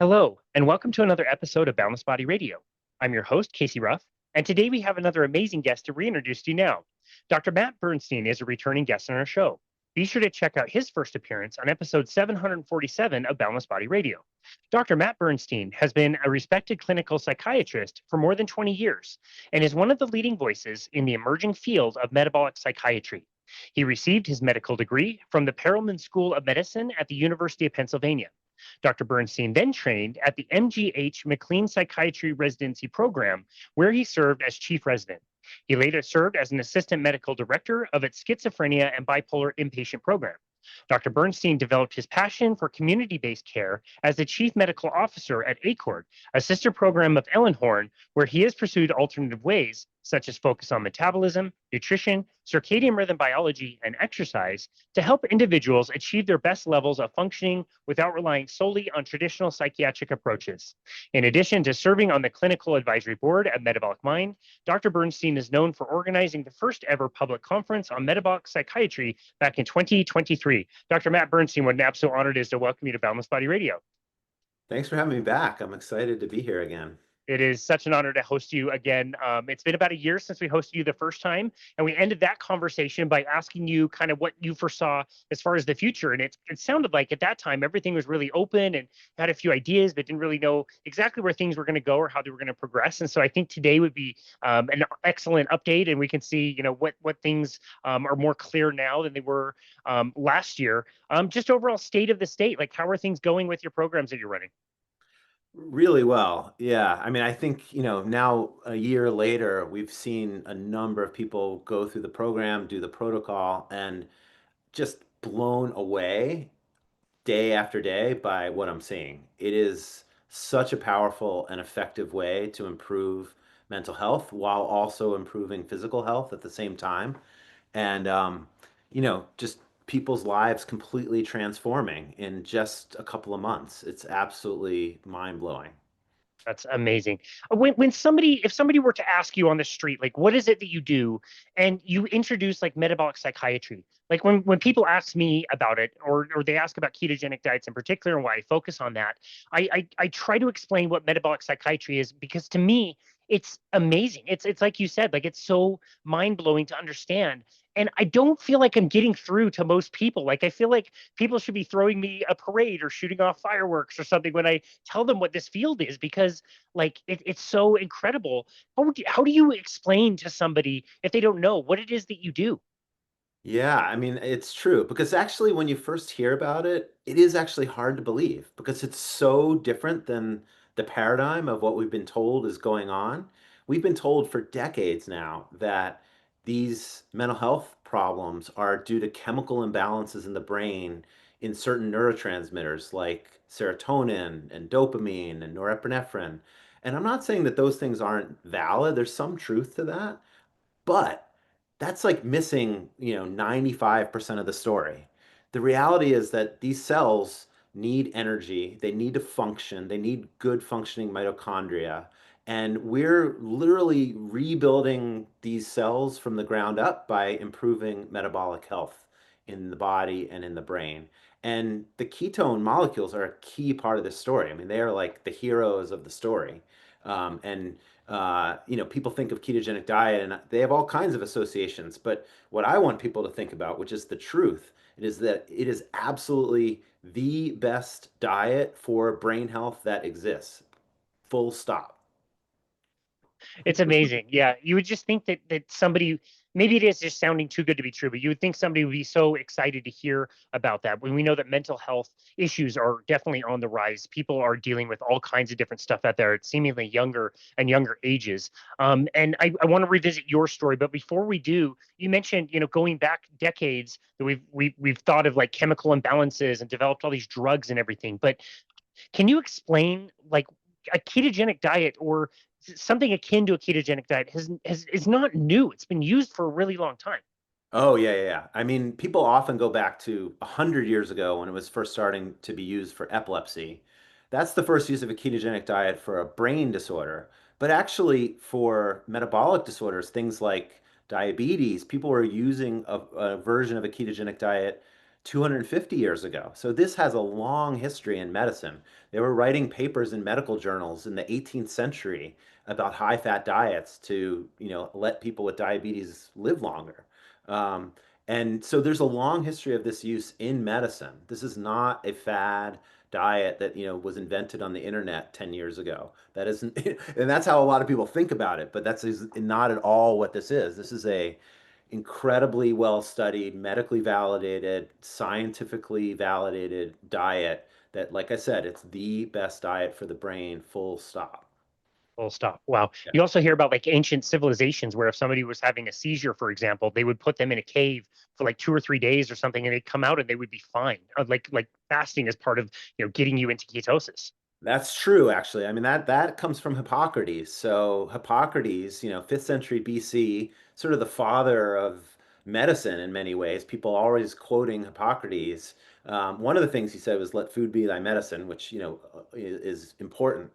Hello, and welcome to another episode of Boundless Body Radio. I'm your host, Casey Ruff, and today we have another amazing guest to reintroduce to you now. Dr. Matt Bernstein is a returning guest on our show. Be sure to check out his first appearance on episode 747 of Boundless Body Radio. Dr. Matt Bernstein has been a respected clinical psychiatrist for more than 20 years and is one of the leading voices in the emerging field of metabolic psychiatry. He received his medical degree from the Perelman School of Medicine at the University of Pennsylvania. Dr. Bernstein then trained at the MGH McLean Psychiatry Residency program, where he served as chief resident. He later served as an assistant medical director of its schizophrenia and bipolar inpatient program. Dr. Bernstein developed his passion for community-based care as the chief medical officer at ACORD, a sister program of Ellenhorn, where he has pursued alternative ways, such as focus on metabolism, nutrition, circadian rhythm biology, and exercise, to help individuals achieve their best levels of functioning without relying solely on traditional psychiatric approaches. In addition to serving on the clinical advisory board at Metabolic Mind, Dr. Bernstein is known for organizing the first ever public conference on metabolic psychiatry back in 2023. Dr. Matt Bernstein, what an absolute honor it is to welcome you to Boundless Body Radio. Thanks for having me back. I'm excited to be here again. It is such an honor to host you again. It's been about a year since we hosted you the first time, and we ended that conversation by asking you kind of what you foresaw as far as the future. And it sounded like at that time everything was really open and had a few ideas, but didn't really know exactly where things were going to go or how they were going to progress. And so I think today would be an excellent update, and we can see what things are more clear now than they were last year. Just overall state of the state, like how are things going with your programs that you're running? Really well. Yeah. I mean, I think, now a year later, we've seen a number of people go through the program, do the protocol, and just blown away day after day by what I'm seeing. It is such a powerful and effective way to improve mental health while also improving physical health at the same time. And just people's lives completely transforming in just a couple of months. It's absolutely mind-blowing. That's amazing. If somebody were to ask you on the street, like, what is it that you do, and you introduce like metabolic psychiatry, like when people ask me about it, or they ask about ketogenic diets in particular and why I focus on that, I try to explain what metabolic psychiatry is because to me it's amazing. It's like you said, like it's so mind blowing to understand. And I don't feel like I'm getting through to most people. Like I feel like people should be throwing me a parade or shooting off fireworks or something when I tell them what this field is because like it's so incredible. How do you explain to somebody if they don't know what it is that you do? Yeah, I mean, it's true because actually, when you first hear about it, it is actually hard to believe because it's so different than the paradigm of what we've been told is going on. We've been told for decades now that these mental health problems are due to chemical imbalances in the brain in certain neurotransmitters like serotonin and dopamine and norepinephrine. And I'm not saying that those things aren't valid, there's some truth to that. But that's like missing, 95% of the story. The reality is that these cells need energy, they need to function, they need good functioning mitochondria. And we're literally rebuilding these cells from the ground up by improving metabolic health in the body and in the brain. And the ketone molecules are a key part of this story. I mean, they are like the heroes of the story. People think of ketogenic diet and they have all kinds of associations. But what I want people to think about, which is the truth, it is that it is absolutely the best diet for brain health that exists. Full stop. It's amazing. Yeah, you would just think that somebody, maybe it is just sounding too good to be true, but you would think somebody would be so excited to hear about that when we know that mental health issues are definitely on the rise. People are dealing with all kinds of different stuff out there at seemingly younger and younger ages. And I want to revisit your story, but before we do, you mentioned, going back decades that we've thought of like chemical imbalances and developed all these drugs and everything. But can you explain like a ketogenic diet or something akin to a ketogenic diet is not new. It's been used for a really long time. Oh, yeah, yeah, yeah. I mean, people often go back to 100 years ago when it was first starting to be used for epilepsy. That's the first use of a ketogenic diet for a brain disorder. But actually, for metabolic disorders, things like diabetes, people were using a version of a ketogenic diet 250 years ago. So this has a long history in medicine. They were writing papers in medical journals in the 18th century about high fat diets to, let people with diabetes live longer. Um, and so there's a long history of this use in medicine. This is not a fad diet that, was invented on the internet 10 years ago. That isn't, and that's how a lot of people think about it, but that's not at all what this is. This is a incredibly well studied, medically validated, scientifically validated diet that, like I said, it's the best diet for the brain, full stop. Full stop. Wow. Yeah. You also hear about like ancient civilizations where if somebody was having a seizure, for example, they would put them in a cave for like 2 or 3 days or something, and they'd come out and they would be fine. Like fasting is part of getting you into ketosis. That's true, actually. I mean, that comes from Hippocrates. So Hippocrates, 5th century BC, sort of the father of medicine in many ways. People always quoting Hippocrates. One of the things he said was, "Let food be thy medicine," which is important.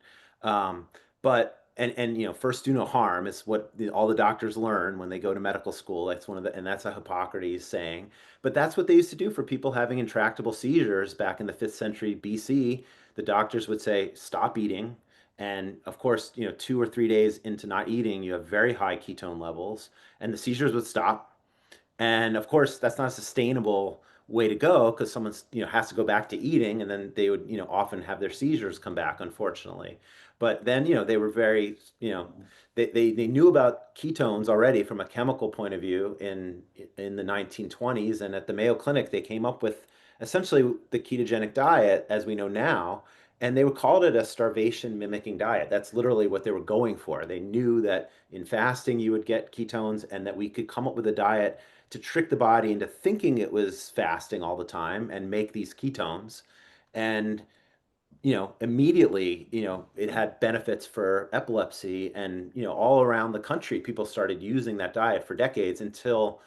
But and first do no harm is what all the doctors learn when they go to medical school. That's one of the and that's a Hippocrates saying. But that's what they used to do for people having intractable seizures back in the 5th century BC. The doctors would say, stop eating. And of course, 2 or 3 days into not eating, you have very high ketone levels, and the seizures would stop. And of course, that's not a sustainable way to go because someone's, has to go back to eating and then they would, often have their seizures come back, unfortunately. But then, they were very, they knew about ketones already from a chemical point of view in the 1920s. And at the Mayo Clinic, they came up with essentially the ketogenic diet as we know now. And they would call it a starvation mimicking diet. That's literally what they were going for. They knew that in fasting you would get ketones and that we could come up with a diet to trick the body into thinking it was fasting all the time and make these ketones. And, immediately, it had benefits for epilepsy and, all around the country, people started using that diet for decades until,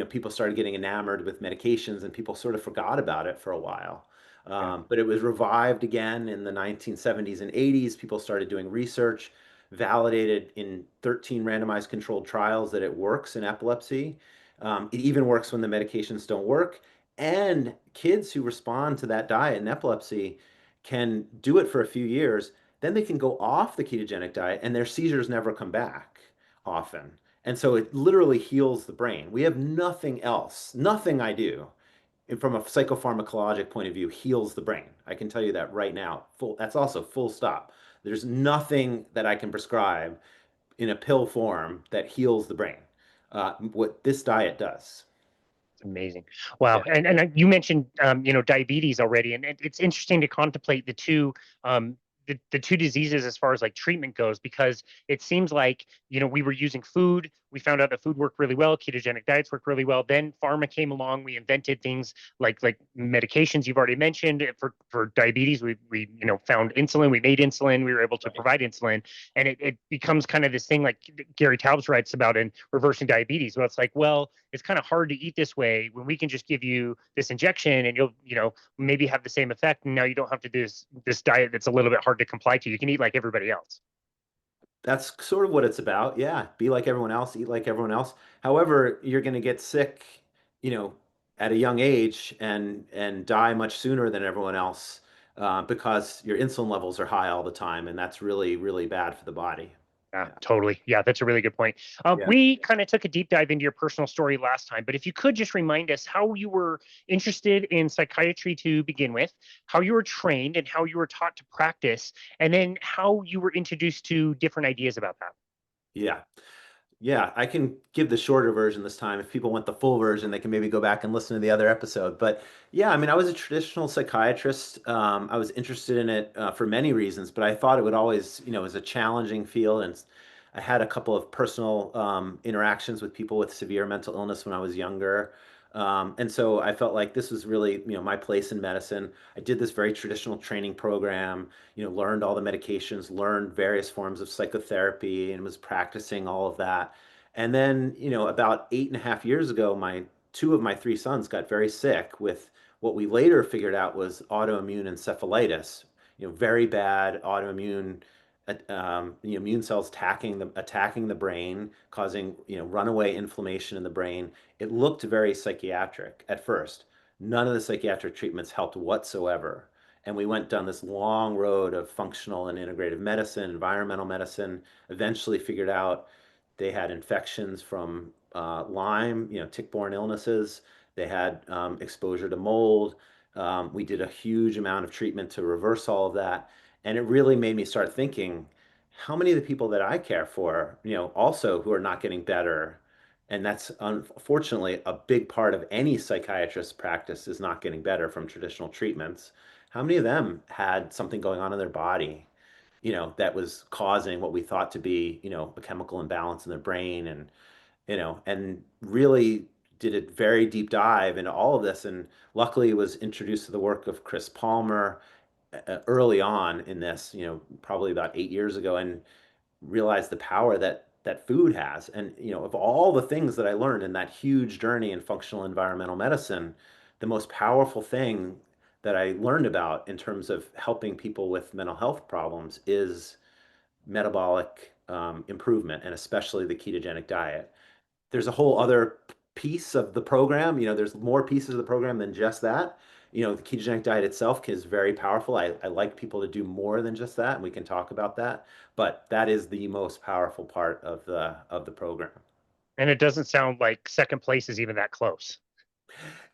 people started getting enamored with medications and people sort of forgot about it for a while. Yeah. But it was revived again in the 1970s and 80s. People started doing research, validated in 13 randomized controlled trials that it works in epilepsy. It even works when the medications don't work. And kids who respond to that diet in epilepsy can do it for a few years. Then they can go off the ketogenic diet and their seizures never come back often. And so it literally heals the brain. We have nothing else, nothing I do from a psychopharmacologic point of view heals the brain. I can tell you that right now. That's also full stop. There's nothing that I can prescribe in a pill form that heals the brain. What this diet does. It's amazing. Wow. Yeah. And you mentioned diabetes already, and it's interesting to contemplate the two diseases as far as like treatment goes, because it seems like we were using food. We found out that food worked really well, ketogenic diets work really well. Then pharma came along. We invented things like medications you've already mentioned for diabetes. We found insulin. We made insulin. We were able to Right. provide insulin, and it becomes kind of this thing like Gary Taubes writes about in Reversing Diabetes. Well, it's like, well, it's kind of hard to eat this way when we can just give you this injection and you'll maybe have the same effect, and now you don't have to do this diet that's a little bit hard to comply to. You can eat like everybody else. That's sort of what it's about. Yeah. Be like everyone else, eat like everyone else. However, you're going to get sick, you know, at a young age and die much sooner than everyone else because your insulin levels are high all the time, and that's really, really bad for the body. Yeah, Yeah. totally. Yeah, that's a really good point. Yeah. We kind of took a deep dive into your personal story last time, but if you could just remind us how you were interested in psychiatry to begin with, how you were trained and how you were taught to practice, and then how you were introduced to different ideas about that. Yeah. Yeah, I can give the shorter version this time. If people want the full version, they can maybe go back and listen to the other episode. But yeah, I mean, I was a traditional psychiatrist. I was interested in it for many reasons, but I thought it would always, it was a challenging field. And I had a couple of personal interactions with people with severe mental illness when I was younger. And so I felt like this was really, my place in medicine. I did this very traditional training program, learned all the medications, learned various forms of psychotherapy, and was practicing all of that. And then, about 8.5 years ago, my two of my three sons got very sick with what we later figured out was autoimmune encephalitis, very bad autoimmune the immune cells attacking the brain, causing runaway inflammation in the brain. It looked very psychiatric at first. none of the psychiatric treatments helped whatsoever. And we went down this long road of functional and integrative medicine, environmental medicine, eventually figured out they had infections from Lyme, tick-borne illnesses. They had exposure to mold. We did a huge amount of treatment to reverse all of that. And it really made me start thinking, how many of the people that I care for, also who are not getting better, and that's unfortunately a big part of any psychiatrist's practice is not getting better from traditional treatments. How many of them had something going on in their body, that was causing what we thought to be, a chemical imbalance in their brain and really did a very deep dive into all of this and luckily was introduced to the work of Chris Palmer early on in this, probably about 8 years ago and realize the power that food has. And of all the things that I learned in that huge journey in functional environmental medicine, the most powerful thing that I learned about in terms of helping people with mental health problems is metabolic improvement, and especially the ketogenic diet. There's a whole other piece of the program. There's more pieces of the program than just that. The ketogenic diet itself is very powerful. I like people to do more than just that, and we can talk about that. But that is the most powerful part of the program. And it doesn't sound like second place is even that close.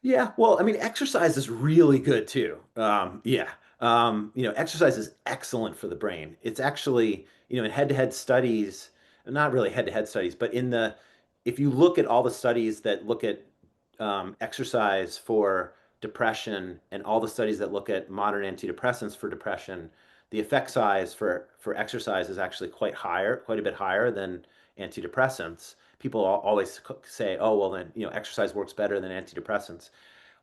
Yeah, well, I mean, exercise is really good too. Yeah. Exercise is excellent for the brain. It's actually, in head-to-head studies, not really head-to-head studies, but if you look at all the studies that look at exercise for depression and all the studies that look at modern antidepressants for depression, the effect size for exercise is actually quite a bit higher than antidepressants. People always say, "Oh, well, then exercise works better than antidepressants."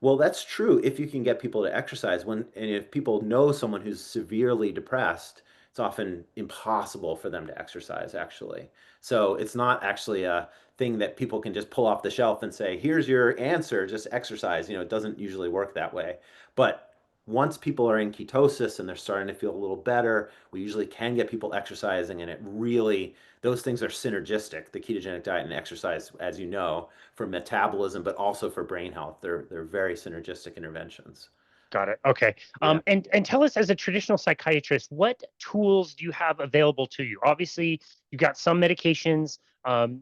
Well, that's true if you can get people to exercise. And if people know someone who's severely depressed, it's often impossible for them to exercise, actually. So it's not actually a thing that people can just pull off the shelf and say, "Here's your answer, just exercise." It doesn't usually work that way. But once people are in ketosis and they're starting to feel a little better, we usually can get people exercising, and it really, those things are synergistic, the ketogenic diet and exercise, as you know, for metabolism, but also for brain health. They're very synergistic interventions. Got it. Okay. Yeah. And tell us, as a traditional psychiatrist, what tools do you have available to you? Obviously, you got some medications,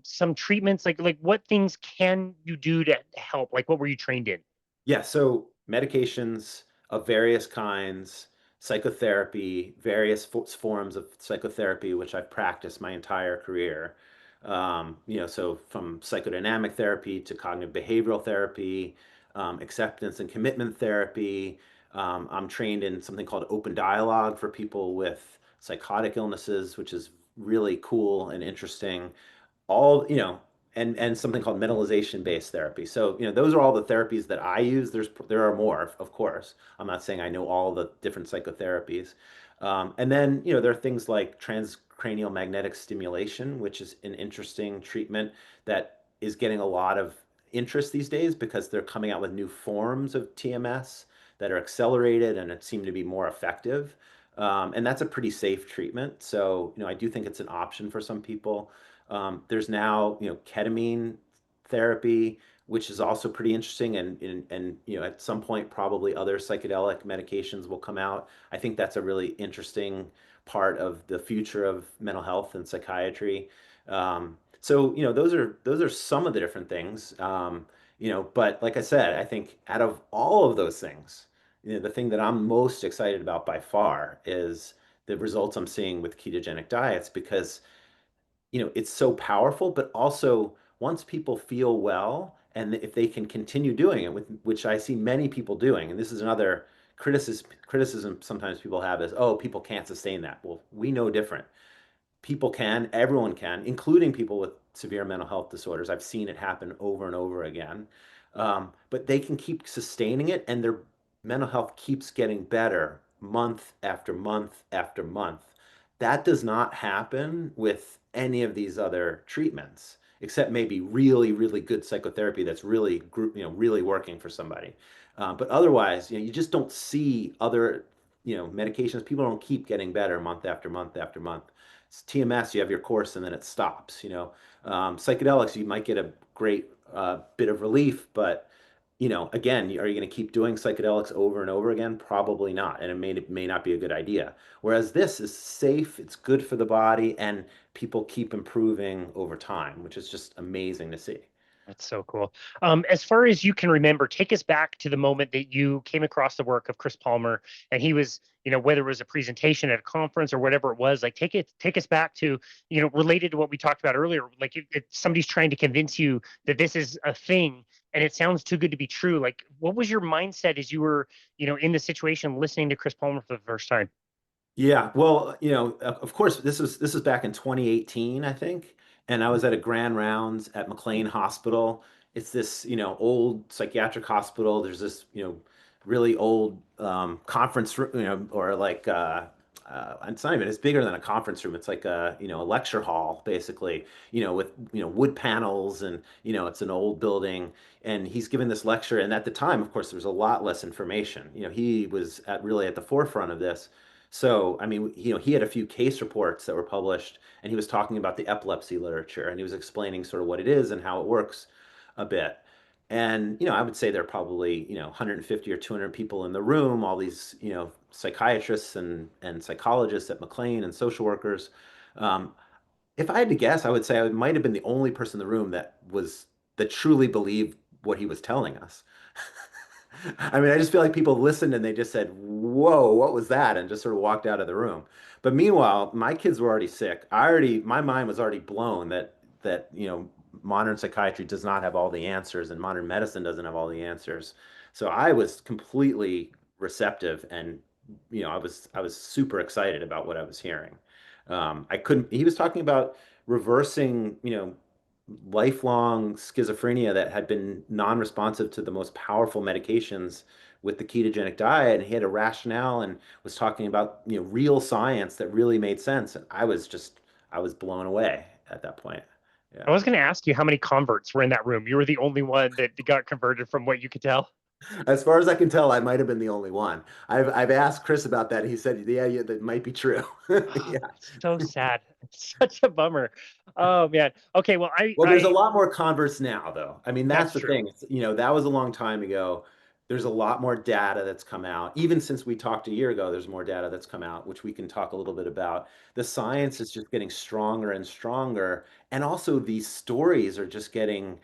some treatments. Like what things can you do to help? Like what were you trained in? Yeah, so medications of various kinds, psychotherapy, various forms of psychotherapy, which I've practiced my entire career. So from psychodynamic therapy to cognitive behavioral therapy, acceptance and commitment therapy. I'm trained in something called open dialogue for people with psychotic illnesses, which is really cool and interesting. All and something called mentalization based therapy. So those are all the therapies that I use. There are more, of course. I'm not saying I know all the different psychotherapies. And then there are things like transcranial magnetic stimulation, which is an interesting treatment that is getting a lot of interest these days because they're coming out with new forms of TMS that are accelerated and it seem to be more effective. And that's a pretty safe treatment. So I do think it's an option for some people. There's now, ketamine therapy, which is also pretty interesting, and at some point probably other psychedelic medications will come out. I think that's a really interesting part of the future of mental health and psychiatry. So those are some of the different things. But like I said, I think out of all of those things, the thing that I'm most excited about by far is the results I'm seeing with ketogenic diets because it's so powerful, but also once people feel well and if they can continue doing it, which I see many people doing, and this is another criticism sometimes people have is, oh, people can't sustain that. Well, we know different. People can, everyone can, including people with severe mental health disorders. I've seen it happen over and over again. But they can keep sustaining it, and their mental health keeps getting better month after month after month. That does not happen with any of these other treatments, except maybe really, really good psychotherapy that's really, really working for somebody. But otherwise, you just don't see other, medications. People don't keep getting better month after month after month. TMS, you have your course and then it stops. Psychedelics, you might get a great bit of relief, but again, are you going to keep doing psychedelics over and over again? Probably not. And it may not be a good idea. Whereas this is safe, it's good for the body, and people keep improving over time, which is just amazing to see. That's so cool. As far as you can remember, take us back to the moment that you came across the work of Chris Palmer, and he was, whether it was a presentation at a conference or whatever it was, like take us back to, related to what we talked about earlier. Like if somebody's trying to convince you that this is a thing, and it sounds too good to be true. Like, what was your mindset as you were, in the situation listening to Chris Palmer for the first time? Yeah, well, of course, this was back in 2018, I think, and I was at a grand rounds at McLean Hospital. It's this, old psychiatric hospital. There's this, really old conference room, or like it's not even, it's bigger than a conference room. It's like a lecture hall, basically, with, wood panels and, it's an old building. And he's given this lecture, and at the time, of course, there was a lot less information. He was really at the forefront of this. So, I mean, he had a few case reports that were published, and he was talking about the epilepsy literature, and he was explaining sort of what it is and how it works a bit. And, I would say there are probably, 150 or 200 people in the room, all these, psychiatrists and psychologists at McLean and social workers. Um, if I had to guess, I would say I might have been the only person in the room that truly believed what he was telling us. I mean, I just feel like people listened and they just said, "Whoa, what was that?" and just sort of walked out of the room. But meanwhile, my kids were already sick. My mind was already blown that modern psychiatry does not have all the answers and modern medicine doesn't have all the answers. So I was completely receptive, and I was super excited about what I was hearing. I couldn't. He was talking about reversing, lifelong schizophrenia that had been non-responsive to the most powerful medications with the ketogenic diet, and he had a rationale and was talking about, real science that really made sense. And I was blown away at that point. I Yeah. was going to ask you how many converts were in that room. You were the only one that got converted from what you could tell. As far as I can tell, I might have been the only one. I've asked Chris about that. He said, "Yeah, yeah, that might be true." Oh, Yeah. that's so sad. It's such a bummer. Oh man. Okay, well, I Well, there's a I lot more converts now, though. I mean, that's that's the true. thing. That was a long time ago. There's a lot more data that's come out. Even since we talked a year ago, there's more data that's come out, which we can talk a little bit about. The science is just getting stronger and stronger. And also, these stories are just getting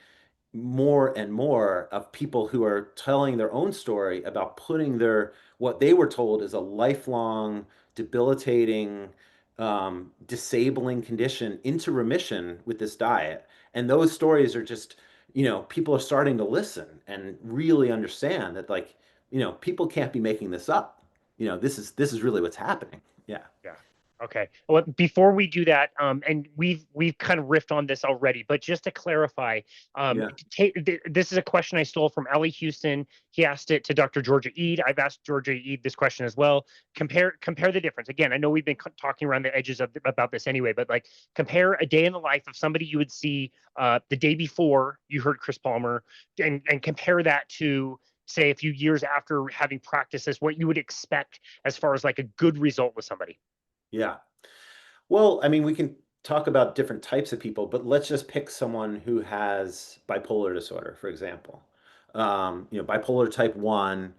more and more of people who are telling their own story about putting their what they were told is a lifelong debilitating disabling condition into remission with this diet. And those stories are just, people are starting to listen and really understand that, like, people can't be making this up. This is really what's happening. Yeah. Yeah. Okay. Well, before we do that, and we've kind of riffed on this already, but just to clarify, Yeah. this is a question I stole from Ellie Houston. He asked it to Dr. Georgia Eid. I've asked Georgia Eid this question as well. Compare the difference. Again, I know we've been talking around the edges about this anyway, but like compare a day in the life of somebody you would see the day before you heard Chris Palmer, and compare that to say a few years after having practiced this, what you would expect as far as like a good result with somebody. Yeah. Well, I mean, we can talk about different types of people, but let's just pick someone who has bipolar disorder, for example. Bipolar type 1,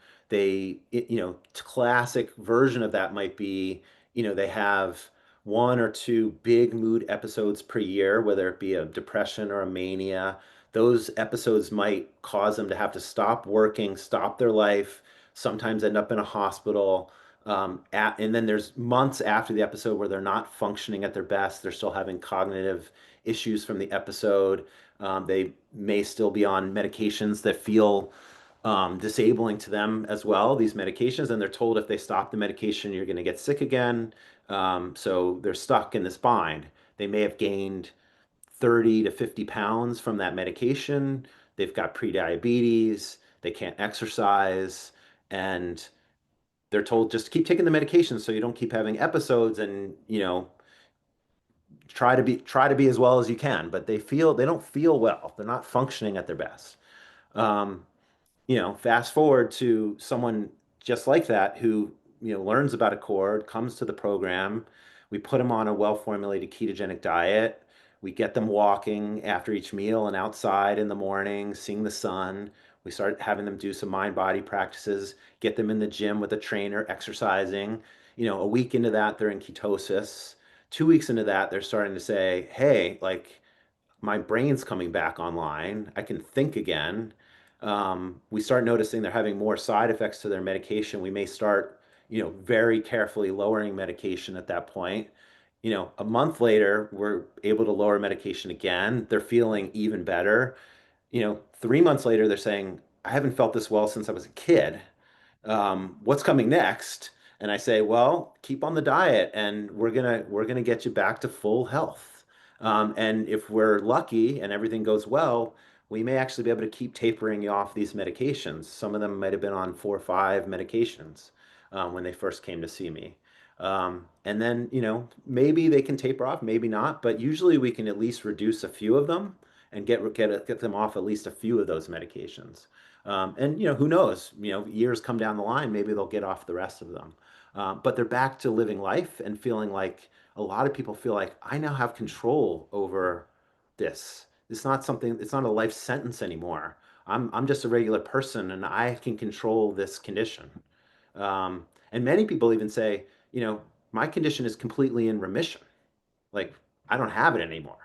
classic version of that might be, they have one or two big mood episodes per year, whether it be a depression or a mania. Those episodes might cause them to have to stop working, stop their life, sometimes end up in a hospital. And then there's months after the episode where they're not functioning at their best. They're still having cognitive issues from the episode. They may still be on medications that feel disabling to them as well, these medications. And they're told if they stop the medication, you're going to get sick again. So they're stuck in this bind. They may have gained 30 to 50 pounds from that medication. They've got prediabetes. They can't exercise. And they're told just keep taking the medication so you don't keep having episodes, and try to be as well as you can, but they don't feel well. They're not functioning at their best. um, Fast forward to someone just like that who, learns about a cord, comes to the program. We put them on a well-formulated ketogenic diet. We get them walking after each meal and outside in the morning, seeing the sun. We start having them do some mind body practices, get them in the gym with a trainer, exercising. A week into that, they're in ketosis. 2 weeks into that, they're starting to say, hey, like, my brain's coming back online. I can think again. We start noticing they're having more side effects to their medication. We may start, very carefully lowering medication at that point. A month later, we're able to lower medication again. They're feeling even better. 3 months later, they're saying, I haven't felt this well since I was a kid. What's coming next? And I say, well, keep on the diet and we're gonna get you back to full health. And if we're lucky and everything goes well, we may actually be able to keep tapering you off these medications. Some of them might have been on 4 or 5 medications when they first came to see me. And then, maybe they can taper off, maybe not, but usually we can at least reduce a few of them and get them off at least a few of those medications. And who knows? Years come down the line, maybe they'll get off the rest of them. But they're back to living life and feeling like a lot of people feel like I now have control over this. It's not a life sentence anymore. I'm just a regular person and I can control this condition. And many people even say, my condition is completely in remission. Like I don't have it anymore.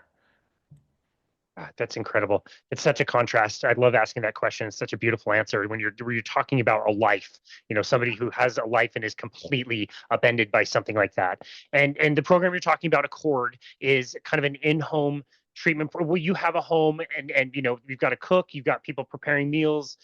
That's incredible. It's such a contrast. I love asking that question. It's such a beautiful answer when you're talking about a life, somebody Yeah. who has a life and is completely upended by something like that. And the program you're talking about, Accord, is kind of an in-home treatment. Well, you have a home, and you've got a cook, you've got people preparing meals,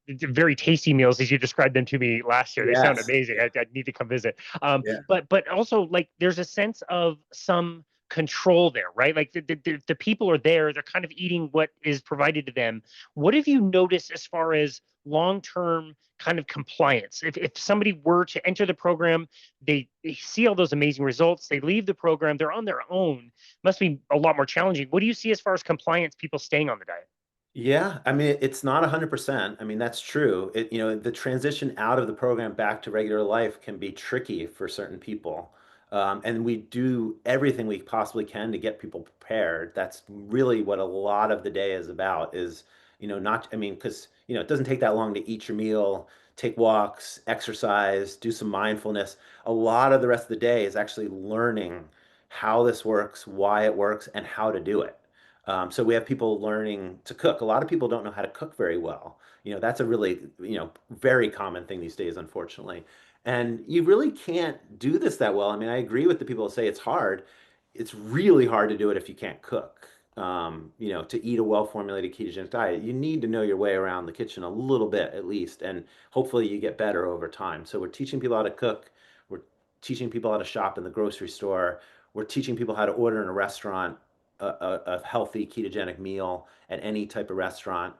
very tasty meals as you described them to me last year. They sound Yes. amazing. Yeah. I need to come visit. Yeah. But also like there's a sense of some control there, right? Like the people are there, they're kind of eating what is provided to them. What have you noticed as far as long-term kind of compliance? If somebody were to enter the program, they see all those amazing results, they leave the program, they're on their own, must be a lot more challenging. What do you see as far as compliance, people staying on the diet? Yeah, I mean, it's not 100%. I mean, that's true. The transition out of the program back to regular life can be tricky for certain people. And we do everything we possibly can to get people prepared. That's really what a lot of the day is about is, not, I mean, because, it doesn't take that long to eat your meal, take walks, exercise, do some mindfulness. A lot of the rest of the day is actually learning how this works, why it works, and how to do it. So we have people learning to cook. A lot of people don't know how to cook very well. That's a really, very common thing these days, unfortunately. And you really can't do this that well. I mean, I agree with the people who say it's hard. It's really hard to do it if you can't cook. To eat a well-formulated ketogenic diet, you need to know your way around the kitchen a little bit at least, and hopefully you get better over time. So we're teaching people how to cook. We're teaching people how to shop in the grocery store. We're teaching people how to order in a restaurant a healthy ketogenic meal at any type of restaurant.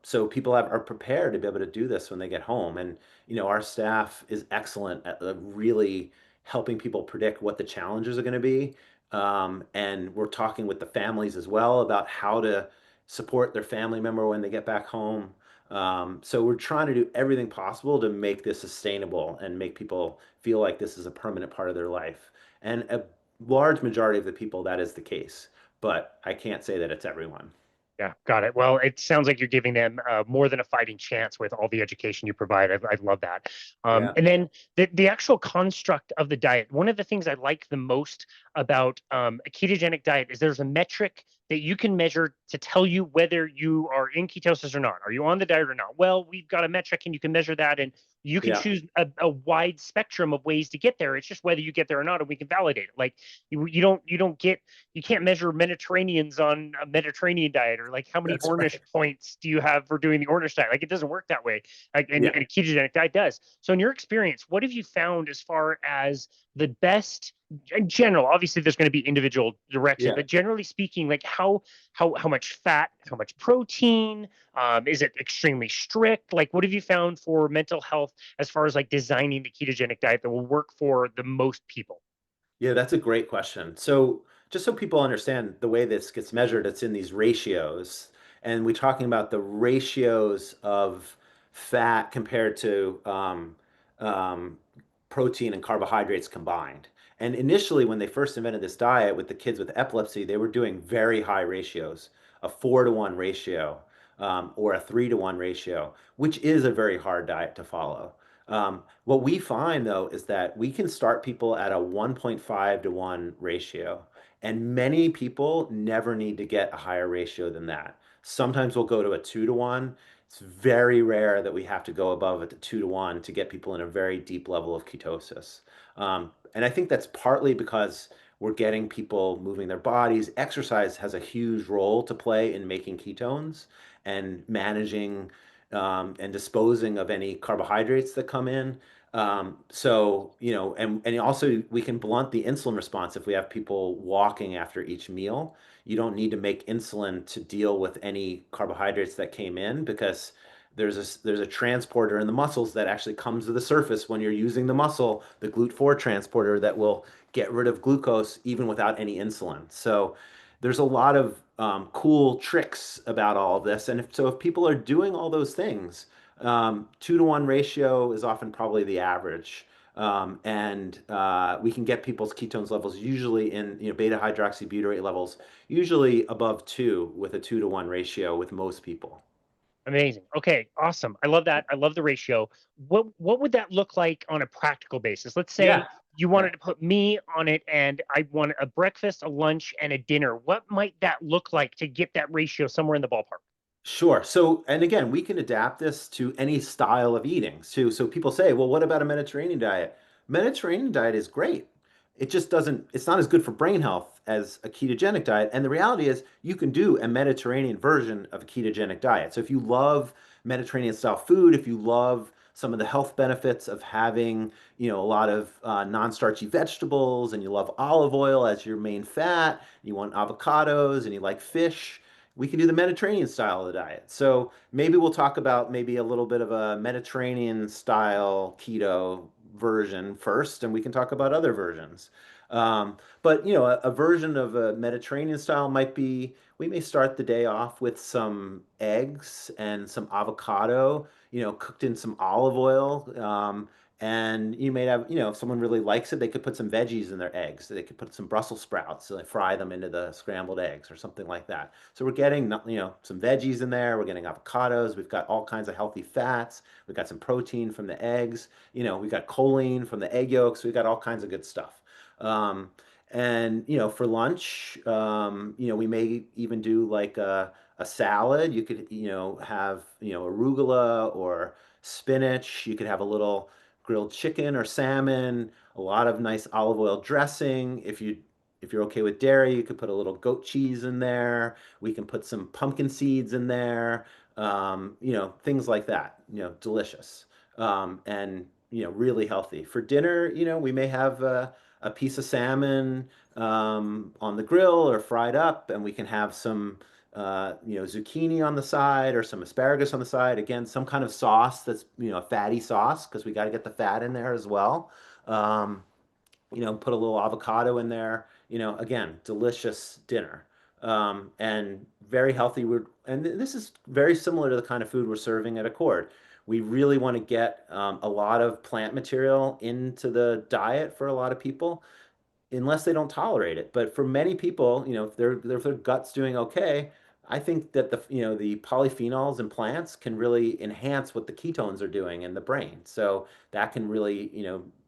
So people are prepared to be able to do this when they get home. And, our staff is excellent at really helping people predict what the challenges are going to be. And we're talking with the families as well about how to support their family member when they get back home. So we're trying to do everything possible to make this sustainable and make people feel like this is a permanent part of their life. And a large majority of the people, that is the case, but I can't say that it's everyone. Yeah, got it. Well, it sounds like you're giving them more than a fighting chance with all the education you provide. I love that. Yeah. And then the actual construct of the diet. One of the things I like the most about a ketogenic diet is there's a metric that you can measure to tell you whether you are in ketosis or not. Are you on the diet or not? Well, we've got a metric and you can measure that, and you can Yeah. choose a wide spectrum of ways to get there. It's just whether you get there or not, and we can validate it. Like you can't measure Mediterraneans on a Mediterranean diet, or like how many That's Ornish right. points do you have for doing the Ornish diet? Like it doesn't work that way. Yeah. And a ketogenic diet does. So in your experience, what have you found as far as the best in general? Obviously there's going to be individual direction, Yeah. but generally speaking, like how much fat, how much protein, is it extremely strict? Like what have you found for mental health as far as like designing the ketogenic diet that will work for the most people? Yeah, that's a great question. So, just so people understand the way this gets measured, it's in these ratios. And we're talking about the ratios of fat compared to um, protein and carbohydrates combined. And initially, when they first invented this diet with the kids with epilepsy, they were doing very high ratios, a 4-to-1 ratio. or a 3-to-1 ratio, which is a very hard diet to follow. What we find though is that we can start people at a 1.5 to 1 ratio, and many people never need to get a higher ratio than that. Sometimes we'll go to a 2-to-1. It's very rare that we have to go above a 2-to-1 to get people in a very deep level of ketosis. And I think that's partly because we're getting people moving their bodies. Exercise has a huge role to play in making ketones and managing and disposing of any carbohydrates that come in. So, and also we can blunt the insulin response if we have people walking after each meal. You don't need to make insulin to deal with any carbohydrates that came in because there's a transporter in the muscles that actually comes to the surface when you're using the muscle, the GLUT4 transporter that will get rid of glucose even without any insulin. So there's a lot of cool tricks about all of this. And if people are doing all those things, 2-to-1 ratio is often probably the average. And we can get people's ketones levels usually in, beta hydroxybutyrate levels, usually above 2 with a 2-to-1 ratio with most people. Amazing. Okay, awesome. I love that. I love the ratio. What would that look like on a practical basis? Let's Yeah. say you Yeah. wanted to put me on it and I want a breakfast, a lunch, and a dinner. What might that look like to get that ratio somewhere in the ballpark? Sure. So, and again, we can adapt this to any style of eating. So people say, well, what about a Mediterranean diet? Mediterranean diet is great. It just doesn't, it's not as good for brain health as a ketogenic diet. And the reality is, you can do a Mediterranean version of a ketogenic diet. So if you love Mediterranean style food, if you love some of the health benefits of having, a lot of non-starchy vegetables, and you love olive oil as your main fat, you want avocados, and you like fish, we can do the Mediterranean style of the diet. So maybe we'll talk about maybe a little bit of a Mediterranean style keto version first, and we can talk about other versions. But a version of a Mediterranean style might be we may start the day off with some eggs and some avocado, cooked in some olive oil. And you may have, if someone really likes it, they could put some veggies in their eggs. They could put some Brussels sprouts, so they fry them into the scrambled eggs or something like that. So we're getting, some veggies in there. We're getting avocados. We've got all kinds of healthy fats. We've got some protein from the eggs. We've got choline from the egg yolks. We've got all kinds of good stuff. Um, and for lunch, we may even do like a salad. You could, have, arugula or spinach. You could have a little grilled chicken or salmon, a lot of nice olive oil dressing. If you're okay with dairy, you could put a little goat cheese in there. We can put some pumpkin seeds in there. Things like that. Delicious. And really healthy. For dinner, we may have a piece of salmon on the grill or fried up, and we can have some zucchini on the side or some asparagus on the side. Again, some kind of sauce that's, a fatty sauce because we got to get the fat in there as well. Um, put a little avocado in there. Again, delicious dinner. And very healthy. And this is very similar to the kind of food we're serving at Accord. We really want to get a lot of plant material into the diet for a lot of people unless they don't tolerate it. But for many people, if their gut's doing okay, I think that the polyphenols in plants can really enhance what the ketones are doing in the brain. So that can really,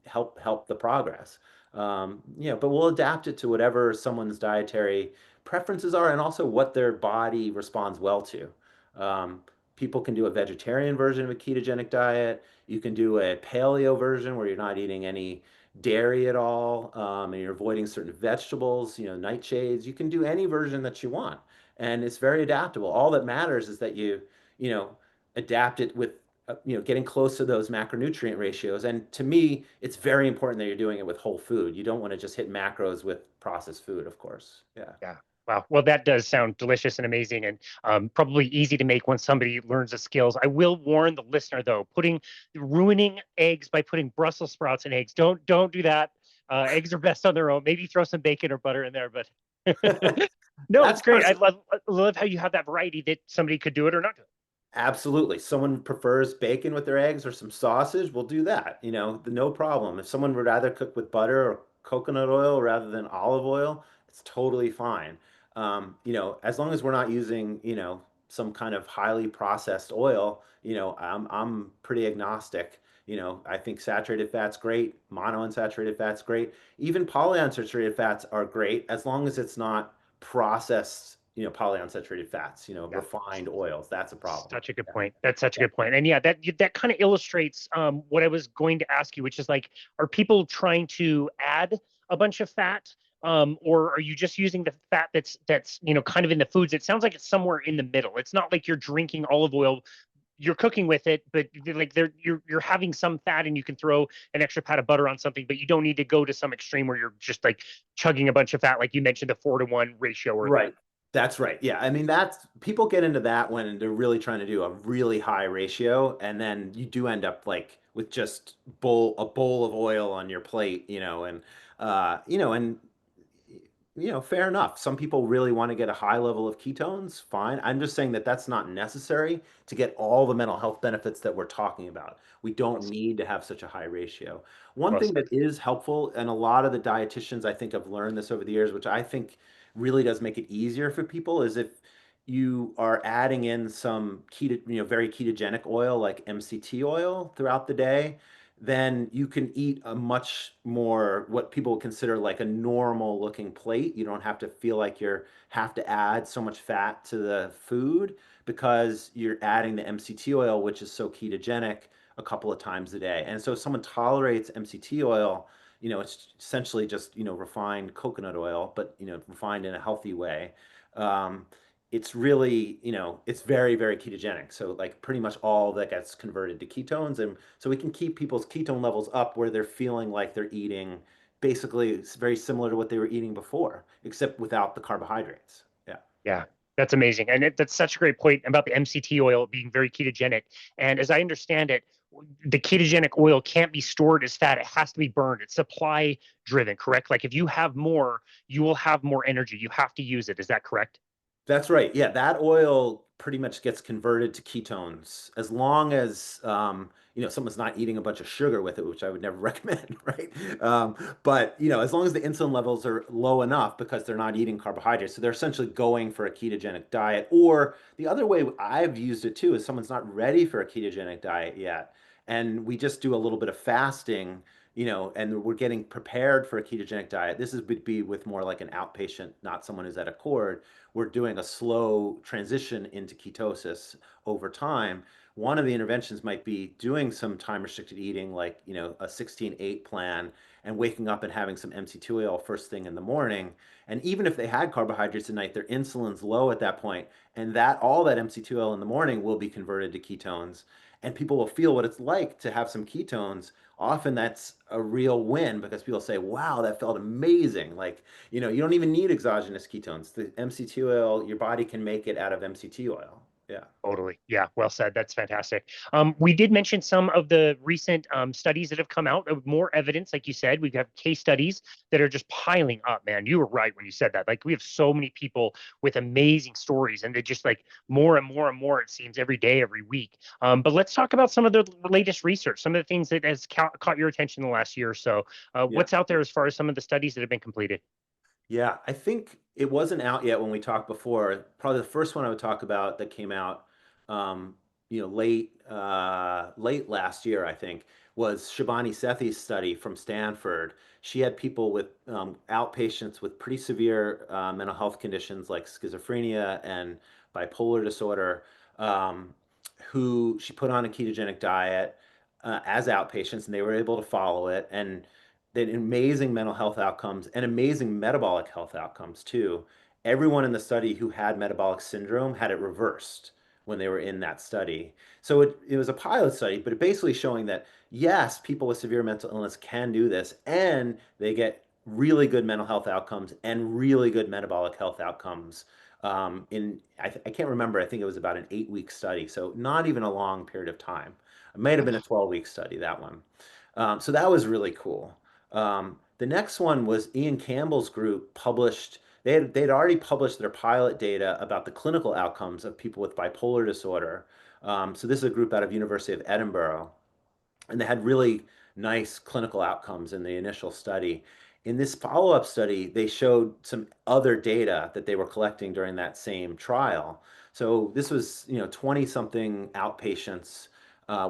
help the progress. But we'll adapt it to whatever someone's dietary preferences are and also what their body responds well to. Um, People can do a vegetarian version of a ketogenic diet. You can do a paleo version where you're not eating any dairy at all, and you're avoiding certain vegetables, nightshades. You can do any version that you want, and it's very adaptable. All that matters is that you know, adapt it with, getting close to those macronutrient ratios. And to me, it's very important that you're doing it with whole food. You don't want to just hit macros with processed food, of course. Yeah. Yeah. Wow. Well, that does sound delicious and amazing, and probably easy to make once somebody learns the skills. I will warn the listener though, ruining eggs by putting Brussels sprouts in eggs. Don't do that. Eggs are best on their own. Maybe throw some bacon or butter in there, but no, it's That's great. person. I love how you have that variety that somebody could do it or not do it. Absolutely. Someone prefers bacon with their eggs or some sausage, we'll do that. No problem. If someone would rather cook with butter or coconut oil rather than olive oil, it's totally fine. As long as we're not using, some kind of highly processed oil, I'm pretty agnostic. I think saturated fat's great, monounsaturated fat's great. Even polyunsaturated fats are great as long as it's not processed, polyunsaturated fats, Yeah. refined oils. That's a problem. Such a good Yeah. point. That's such a Yeah. good point. And yeah, that kind of illustrates what I was going to ask you, which is like, are people trying to add a bunch of fat, or are you just using the fat that's kind of in the foods? It sounds like it's somewhere in the middle. It's not like you're drinking olive oil, you're cooking with it, but like you're having some fat and you can throw an extra pat of butter on something, but you don't need to go to some extreme where you're just like chugging a bunch of fat, like you mentioned, the 4-to-1 ratio or the Right. That's right. Yeah. I mean, that's people get into that when they're really trying to do a really high ratio, and then you do end up like with just a bowl of oil on your plate, and fair enough. Some people really want to get a high level of ketones. Fine. I'm just saying that that's not necessary to get all the mental health benefits that we're talking about. We don't need to have such a high ratio. One well thing said. that is helpful, and a lot of the dietitians I think have learned this over the years, which I think really does make it easier for people, is if you are adding in some very ketogenic oil like MCT oil throughout the day, then you can eat a much more what people would consider like a normal looking plate. You don't have to feel like you have to add so much fat to the food because you're adding the MCT oil, which is so ketogenic, a couple of times a day. And so if someone tolerates MCT oil, it's essentially just, refined coconut oil, but, refined in a healthy way. Um, it's really, it's very, very ketogenic. So like pretty much all that gets converted to ketones. And so we can keep people's ketone levels up where they're feeling like they're eating basically it's very similar to what they were eating before, except without the carbohydrates. Yeah. Yeah, that's amazing. And that's such a great point about the MCT oil being very ketogenic. And as I understand it, the ketogenic oil can't be stored as fat. It has to be burned. It's supply driven, correct? Like if you have more, you will have more energy. You have to use it. Is that correct? That's right. Yeah, that oil pretty much gets converted to ketones as long as someone's not eating a bunch of sugar with it, which I would never recommend, right? But as long as the insulin levels are low enough because they're not eating carbohydrates, so they're essentially going for a ketogenic diet. Or the other way I've used it too is someone's not ready for a ketogenic diet yet, and we just do a little bit of fasting. And we're getting prepared for a ketogenic diet. This would be with more like an outpatient, not someone who's at a cord. We're doing a slow transition into ketosis over time. One of the interventions might be doing some time restricted eating, like, a 16-8 plan, and waking up and having some MCT oil first thing in the morning. And even if they had carbohydrates at night, their insulin's low at that point, and that all that MCT oil in the morning will be converted to ketones. And people will feel what it's like to have some ketones. Often that's a real win because people say, wow, that felt amazing. Like, you don't even need exogenous ketones. The MCT oil, your body can make it out of MCT oil. Yeah. Totally. Yeah. Well said. That's fantastic. We did mention some of the recent studies that have come out of more evidence. Like you said, we have case studies that are just piling up, man. You were right when you said that. Like we have so many people with amazing stories and they just like more and more and more, it seems every day, every week. But let's talk about some of the latest research, some of the things that has caught your attention in the last year or so. Yeah. What's out there as far as some of the studies that have been completed? Yeah, I think it wasn't out yet when we talked before. Probably the first one I would talk about that came out, late last year, I think, was Shivani Sethi's study from Stanford. She had people with outpatients with pretty severe mental health conditions like schizophrenia and bipolar disorder, um, who she put on a ketogenic diet as outpatients, and they were able to follow it. And then amazing mental health outcomes and amazing metabolic health outcomes too. Everyone in the study who had metabolic syndrome had it reversed when they were in that study. So it was a pilot study, but it basically showing that yes, people with severe mental illness can do this and they get really good mental health outcomes and really good metabolic health outcomes. I can't remember, I think it was about an 8-week study. So not even a long period of time. It might have been a 12-week study, that one. So that was really cool. The next one was Ian Campbell's group published. They'd already published their pilot data about the clinical outcomes of people with bipolar disorder. So this is a group out of University of Edinburgh, and they had really nice clinical outcomes in the initial study. In this follow-up study, they showed some other data that they were collecting during that same trial. So this was, 20 something outpatients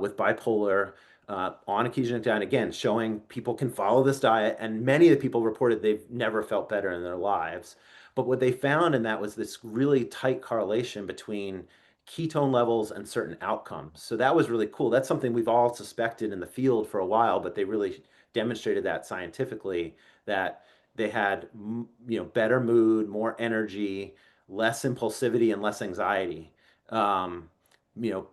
with bipolar on a ketogenic diet. Again, showing people can follow this diet, and many of the people reported they've never felt better in their lives. But what they found in that was this really tight correlation between ketone levels and certain outcomes. So that was really cool. That's something we've all suspected in the field for a while, but they really demonstrated that scientifically that they had, better mood, more energy, less impulsivity, and less anxiety. Um, you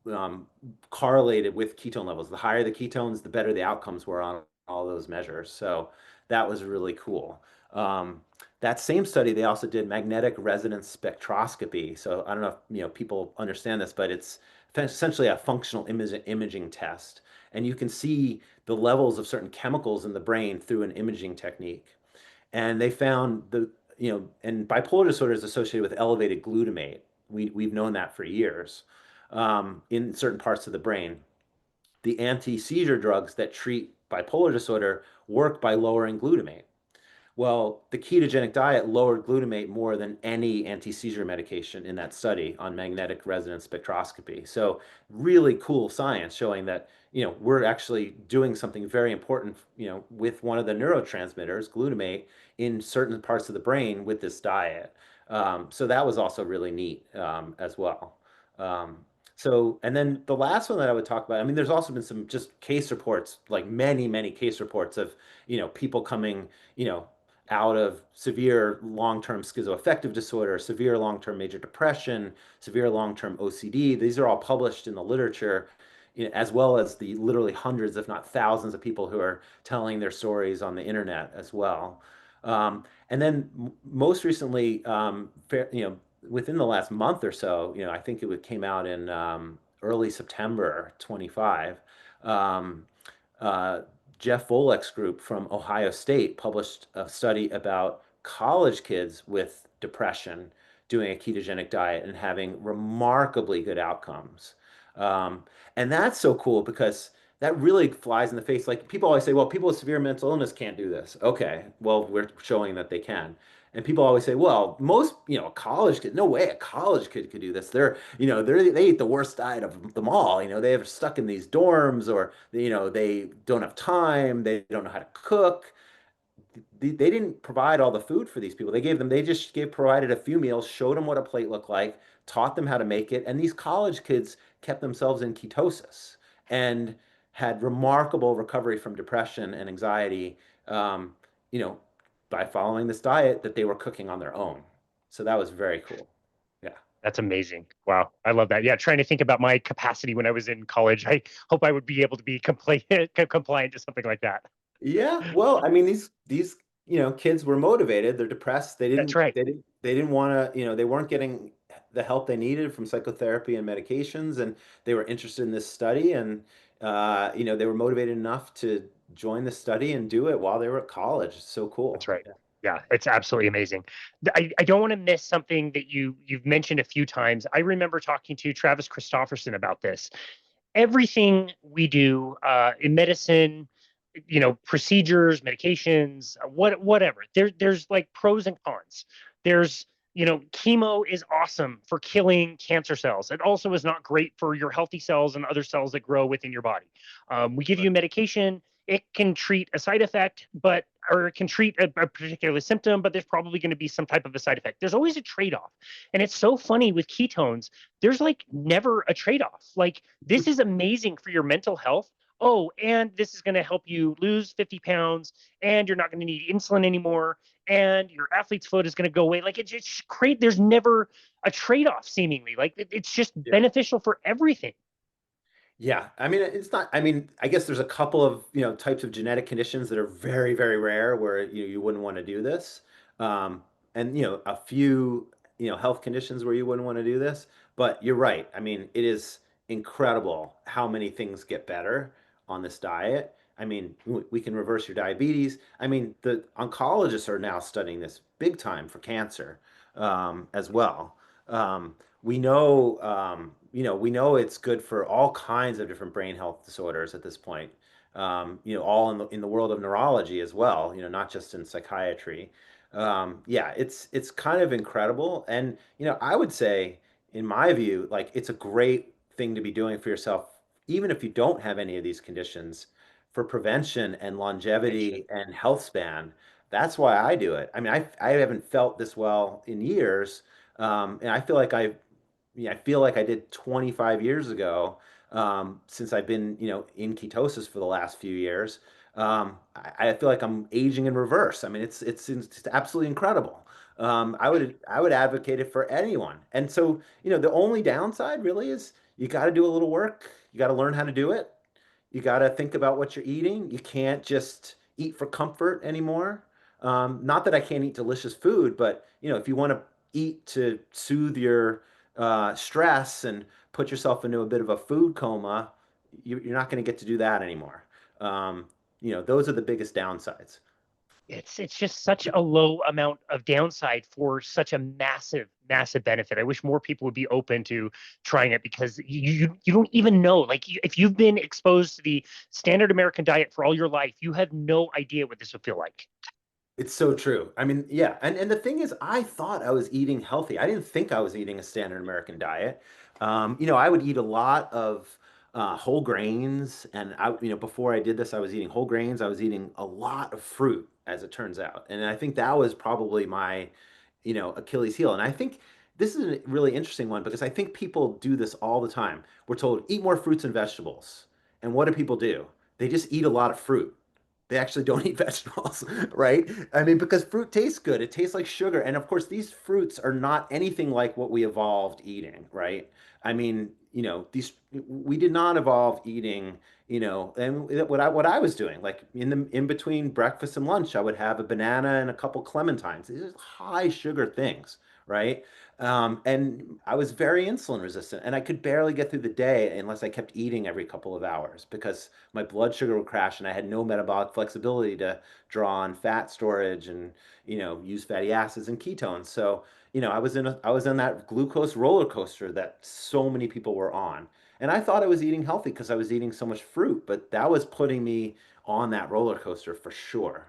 know, correlated with ketone levels. The higher the ketones, the better the outcomes were on all those measures. So that was really cool. Um, that same study, they also did magnetic resonance spectroscopy. So I don't know if people understand this, but it's essentially a functional imaging test, and you can see the levels of certain chemicals in the brain through an imaging technique. And they found and bipolar disorder is associated with elevated glutamate. We've known that for years in certain parts of the brain. The anti-seizure drugs that treat bipolar disorder work by lowering glutamate. Well, the ketogenic diet lowered glutamate more than any anti-seizure medication in that study on magnetic resonance spectroscopy. So really cool science showing that, we're actually doing something very important, with one of the neurotransmitters, glutamate, in certain parts of the brain with this diet. So that was also really neat as well. Um, and then the last one that I would talk about, I mean, there's also been some just case reports, like many, many case reports of, people coming, you know, out of severe long-term schizoaffective disorder, severe long-term major depression, severe long-term OCD. These are all published in the literature, as well as the literally hundreds, if not thousands, of people who are telling their stories on the internet as well. And then most recently, within the last month or so, I think came out in early September 25. Um, uh, Jeff Volek's group from Ohio State published a study about college kids with depression doing a ketogenic diet and having remarkably good outcomes. Um, and that's so cool because that really flies in the face. Like people always say, well, people with severe mental illness can't do this. Okay, well, we're showing that they can. And people always say, well, most, college kid, no way a college kid could do this. They eat the worst diet of them all. They're stuck in these dorms or, they don't have time. They don't know how to cook. They didn't provide all the food for these people. They just provided a few meals, showed them what a plate looked like, taught them how to make it. And these college kids kept themselves in ketosis and had remarkable recovery from depression and anxiety, um, you know, by following this diet that they were cooking on their own. So that was very cool. Yeah. That's amazing. Wow. I love that. Yeah. Trying to think about my capacity when I was in college. I hope I would be able to be compliant to something like that. Yeah, well, I mean, these kids were motivated. They're depressed. They That's didn't right. they didn't they didn't want to, they weren't getting the help they needed from psychotherapy and medications, and they were interested in this study, and they were motivated enough to join the study and do it while they were at college. It's so That's cool. right. Yeah, it's absolutely amazing. I don't want to miss something that you've mentioned a few times. I remember talking to Travis Christofferson about this. Everything we do in medicine, procedures, medications, whatever. There's like pros and cons. There's, chemo is awesome for killing cancer cells. It also is not great for your healthy cells and other cells that grow within your body. We give Right. you medication. It can treat a side effect, or it can treat a particular symptom, but there's probably going to be some type of a side effect. There's always a trade-off. And it's so funny with ketones, there's like never a trade-off. Like this is amazing for your mental health. Oh, and this is going to help you lose 50 pounds, and you're not going to need insulin anymore, and your athlete's foot is going to go away. Like it's just great. There's never a trade-off, seemingly. Like it's just Yeah. beneficial for everything. Yeah, I mean, it's not. I mean, I guess there's a couple of types of genetic conditions that are very, very rare where you wouldn't want to do this, um, and a few health conditions where you wouldn't want to do this. But you're right. I mean, it is incredible how many things get better on this diet. I mean, we can reverse your diabetes. I mean, the oncologists are now studying this big time for cancer as well. Um, we know it's good for all kinds of different brain health disorders at this point. All in the world of neurology as well. Not just in psychiatry. Yeah, it's kind of incredible, and I would say in my view, like it's a great thing to be doing for yourself, even if you don't have any of these conditions, for prevention and Prevention. longevity and health span. That's why I do it. I mean, I haven't felt this well in years, and I feel like I feel like I did 25 years ago, since I've been, in ketosis for the last few years. I feel like I'm aging in reverse. I mean, it's absolutely incredible. I would advocate it for anyone. And so, the only downside really is you got to do a little work. You got to learn how to do it. You got to think about what you're eating. You can't just eat for comfort anymore. Not that I can't eat delicious food, but if you want to eat to soothe your stress and put yourself into a bit of a food coma, you're not going to get to do that anymore. Um, those are the biggest downsides. It's just such a low amount of downside for such a massive benefit. I wish more people would be open to trying it because you don't even know. Like if you've been exposed to the standard American diet for all your life, you have no idea what this would feel like. It's so true. I mean, yeah. And the thing is, I thought I was eating healthy. I didn't think I was eating a standard American diet. I would eat a lot of whole grains. And before I did this, I was eating whole grains. I was eating a lot of fruit, as it turns out. And I think that was probably my, Achilles heel. And I think this is a really interesting one because I think people do this all the time. We're told, eat more fruits and vegetables. And what do people do? They just eat a lot of fruit. They actually don't eat vegetables, right? I mean, because fruit tastes good. It tastes like sugar. And of course, these fruits are not anything like what we evolved eating, right? I mean, these we did not evolve eating, and what I was doing, like in between breakfast and lunch, I would have a banana and a couple clementines. These are high sugar things, right? And I was very insulin resistant, and I could barely get through the day unless I kept eating every couple of hours because my blood sugar would crash and I had no metabolic flexibility to draw on fat storage and, use fatty acids and ketones. So, I was in that glucose roller coaster that so many people were on. And I thought I was eating healthy because I was eating so much fruit, but that was putting me on that roller coaster for sure.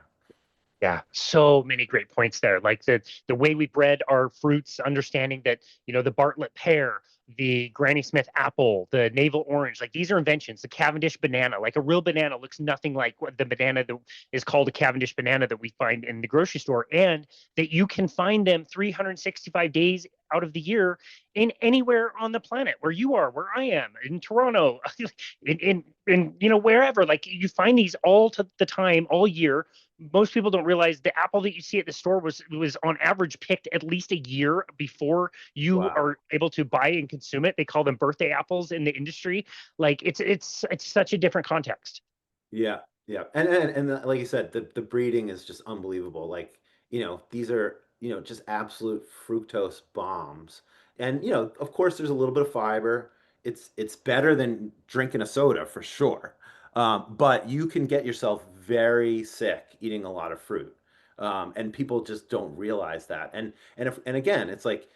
Yeah, so many great points there. Like the way we bred our fruits, understanding that, the Bartlett pear, the Granny Smith apple, the navel orange, like these are inventions. The Cavendish banana, like a real banana looks nothing like what the banana that is called a Cavendish banana that we find in the grocery store, and that you can find them 365 days out of the year in anywhere on the planet where you are, where I am, in Toronto, in wherever. Like you find these all to the time, all year. Most people don't realize the apple that you see at the store was on average picked at least a year before you Wow. are able to buy and consume it. They call them birthday apples in the industry. Like it's such a different context. Yeah, yeah, and like you said, the breeding is just unbelievable. Like, these are, just absolute fructose bombs. And, of course, there's a little bit of fiber. It's better than drinking a soda for sure. But you can get yourself very sick eating a lot of fruit. And people just don't realize that. And again, it's like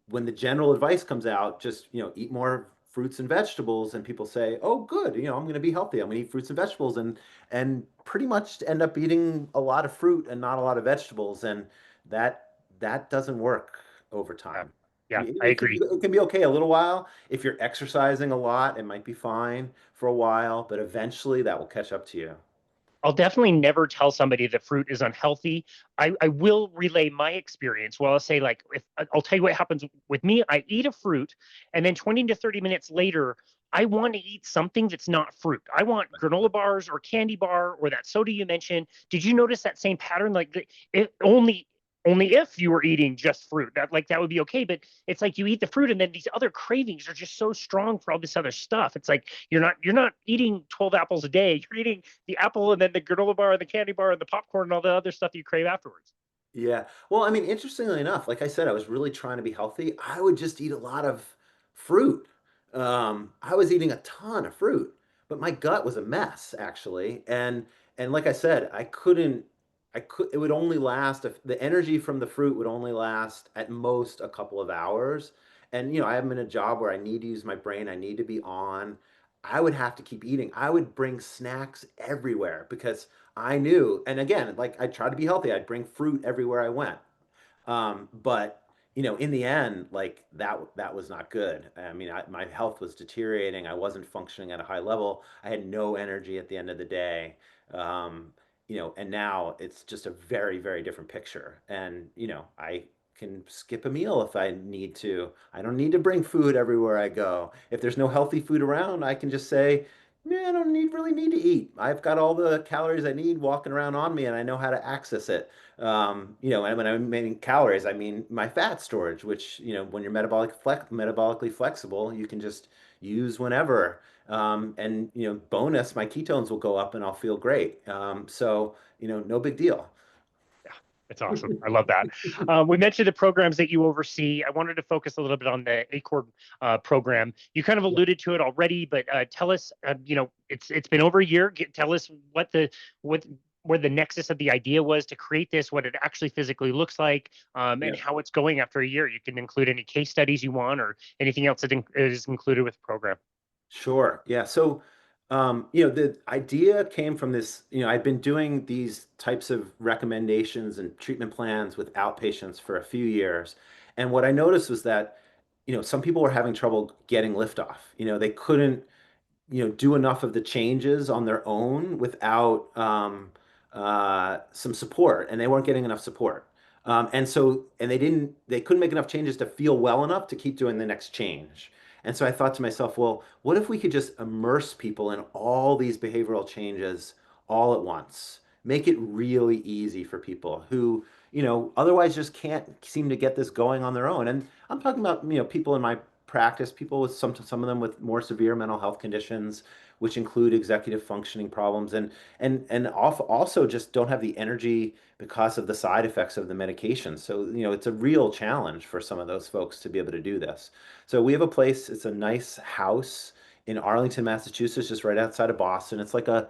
when the general advice comes out, just, eat more fruits and vegetables, and people say, "Oh, good, I'm going to be healthy. I'm going to eat fruits and vegetables," and pretty much end up eating a lot of fruit and not a lot of vegetables, and that doesn't work over Yeah, time. yeah, I It can be, agree. it can be okay a little while. If you're exercising a lot, it might be fine for a while, but eventually that will catch up to you. I'll definitely never tell somebody that fruit is unhealthy. I will relay my experience. Well, I'll say, like, if I'll tell you what happens with me, I eat a fruit, and then 20 to 30 minutes later, I want to eat something that's not fruit. I want granola bars or candy bar or that soda you mentioned. Did you notice that same pattern? Like, it only if you were eating just fruit, that would be okay. But it's like you eat the fruit, and then these other cravings are just so strong for all this other stuff. It's like you're not eating 12 apples a day. You're eating the apple and then the granola bar and the candy bar and the popcorn and all the other stuff you crave afterwards. Yeah. Well, I mean, interestingly enough, like I said, I was really trying to be healthy. I would just eat a lot of fruit. I was eating a ton of fruit, but my gut was a mess actually. And like I said, it would only last if the energy from the fruit would only last at most a couple of hours. And I'm in a job where I need to use my brain, I need to be on. I would have to keep eating. I would bring snacks everywhere because I knew, and again, like I tried to be healthy. I'd bring fruit everywhere I went. But in the end, like that was not good. I mean, my health was deteriorating. I wasn't functioning at a high level. I had no energy at the end of the day. Um, and now it's just a very, very different picture. And, I can skip a meal if I need to. I don't need to bring food everywhere I go. If there's no healthy food around, I can just say, yeah, I don't really need to eat. I've got all the calories I need walking around on me, and I know how to access it. And when I mean calories, I mean my fat storage, which, when you're metabolically flexible, you can just use whenever. And, bonus, my ketones will go up and I'll feel great. So, no big deal. Yeah, it's awesome. I love that. We mentioned the programs that you oversee. I wanted to focus a little bit on the ACORD program. You kind of Yeah. alluded to it already, but tell us. It's been over a year. Tell us what where the nexus of the idea was to create this, what it actually physically looks like, and Yeah. how it's going after a year. You can include any case studies you want or anything else that is included with the program. Sure. Yeah. So, the idea came from this, I've been doing these types of recommendations and treatment plans with outpatients for a few years. And what I noticed was that, some people were having trouble getting liftoff. They couldn't do enough of the changes on their own without some support, and they weren't getting enough support. And they couldn't make enough changes to feel well enough to keep doing the next change. And so I thought to myself, well, what if we could just immerse people in all these behavioral changes all at once? Make it really easy for people who, otherwise just can't seem to get this going on their own. And I'm talking about, people in my practice, people with some of them with more severe mental health conditions, which include executive functioning problems, and also just don't have the energy because of the side effects of the medication. So, it's a real challenge for some of those folks to be able to do this. So we have a place, it's a nice house in Arlington, Massachusetts, just right outside of Boston. It's like a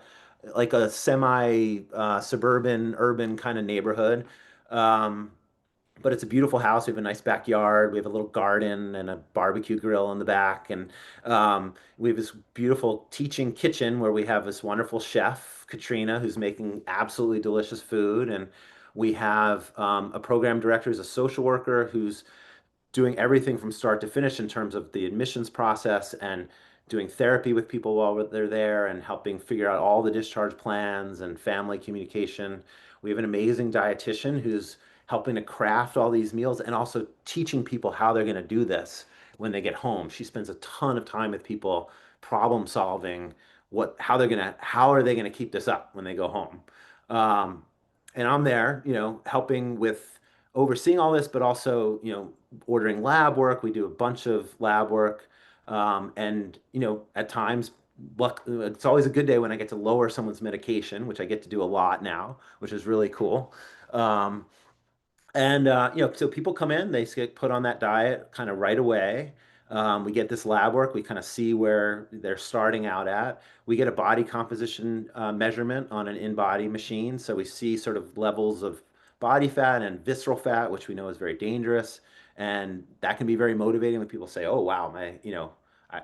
semi suburban urban kind of neighborhood. Um, but it's a beautiful house. We have a nice backyard. We have a little garden and a barbecue grill in the back. And we have this beautiful teaching kitchen where we have this wonderful chef, Katrina, who's making absolutely delicious food. And we have a program director who's a social worker who's doing everything from start to finish in terms of the admissions process and doing therapy with people while they're there and helping figure out all the discharge plans and family communication. We have an amazing dietitian who's helping to craft all these meals and also teaching people how they're going to do this when they get home. She spends a ton of time with people problem solving how are they going to keep this up when they go home. Um, and I'm there, helping with overseeing all this, but also, ordering lab work. We do a bunch of lab work. And, at times, it's always a good day when I get to lower someone's medication, which I get to do a lot now, which is really cool. Um, and so people come in, they get put on that diet kind of right away. We get this lab work. We kind of see where they're starting out at. We get a body composition measurement on an in-body machine, so we see sort of levels of body fat and visceral fat, which we know is very dangerous, and that can be very motivating when people say, "Oh, wow,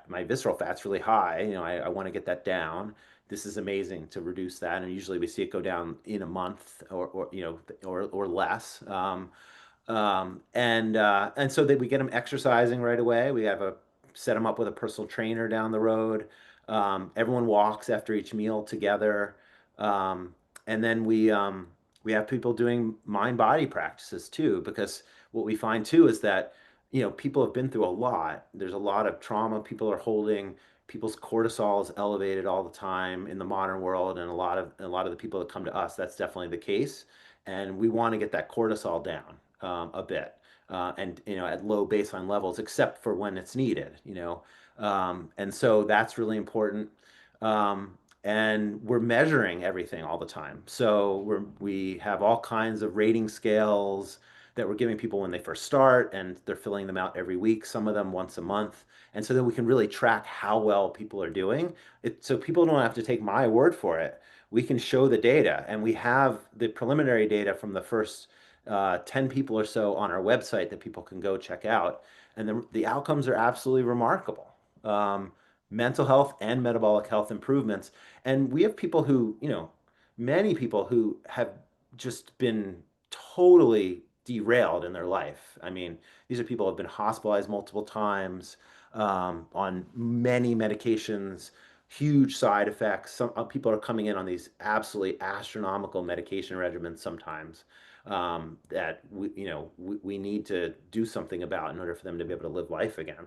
my visceral fat's really high. I want to get that down." This is amazing to reduce that, and usually we see it go down in a month or less. And so that we get them exercising right away. We have a set them up with a personal trainer down the road. Everyone walks after each meal together, um, and then we have people doing mind body practices too, because what we find too is that people have been through a lot. There's a lot of trauma people are holding. People's cortisol is elevated all the time in the modern world, and a lot of the people that come to us, that's definitely the case. And we want to get that cortisol down a bit, and at low baseline levels, except for when it's needed. And so that's really important. And we're measuring everything all the time. So we have all kinds of rating scales that we're giving people when they first start, and they're filling them out every week, some of them once a month. And so that we can really track how well people are doing. So people don't have to take my word for it. We can show the data, and we have the preliminary data from the first 10 people or so on our website that people can go check out. And the outcomes are absolutely remarkable. Um, Mental health and metabolic health improvements. And we have many people who have just been totally derailed in their life. I mean, these are people who have been hospitalized multiple times, on many medications, huge side effects. Some people are coming in on these absolutely astronomical medication regimens sometimes, that we need to do something about in order for them to be able to live life again.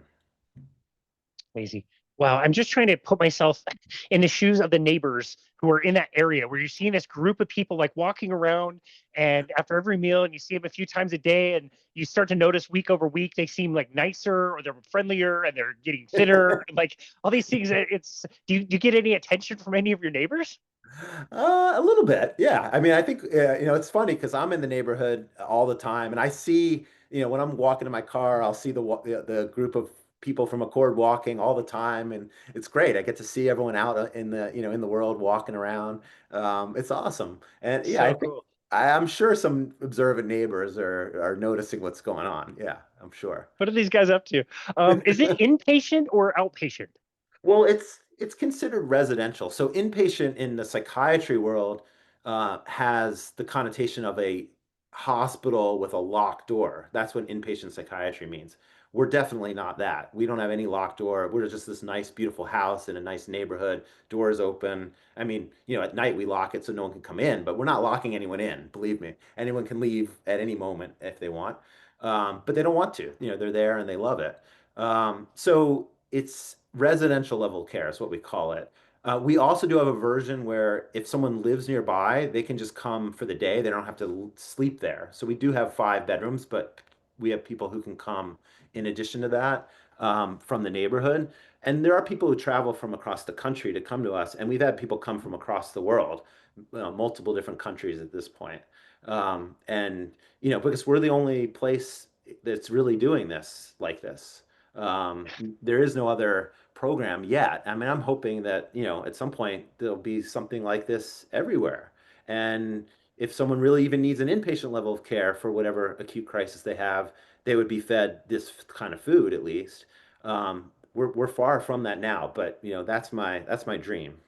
Crazy. Wow, I'm just trying to put myself in the shoes of the neighbors who are in that area where you're seeing this group of people like walking around and after every meal and you see them a few times a day and you start to notice week over week they seem like nicer or they're friendlier and they're getting thinner. Like all these things. It's do you get any attention from any of your neighbors? A little bit, yeah. I mean, I think it's funny because I'm in the neighborhood all the time, and I see, when I'm walking in my car, I'll see the group of people from Accord walking all the time, and it's great. I get to see everyone out in the world walking around. It's awesome, and yeah, I So think cool. I'm sure some observant neighbors are noticing what's going on. Yeah, I'm sure. What are these guys up to? Is it inpatient or outpatient? Well, it's considered residential. So inpatient in the psychiatry world has the connotation of a hospital with a locked door. That's what inpatient psychiatry means. We're definitely not that. We don't have any locked door. We're just this nice, beautiful house in a nice neighborhood. Doors open. I mean, at night we lock it so no one can come in, but we're not locking anyone in. Believe me, anyone can leave at any moment if they want, but they don't want to. They're there and they love it. So it's residential level care is what we call it. We also do have a version where if someone lives nearby, they can just come for the day. They don't have to sleep there. So we do have 5 bedrooms, but we have people who can come in addition to that, from the neighborhood. And there are people who travel from across the country to come to us, and we've had people come from across the world, multiple different countries at this point. And because we're the only place that's really doing this like this. Um, there is no other program yet. I mean, I'm hoping that, at some point there'll be something like this everywhere. And if someone really even needs an inpatient level of care for whatever acute crisis they have, they would be fed this kind of food at least. We're far from that now, but that's my dream.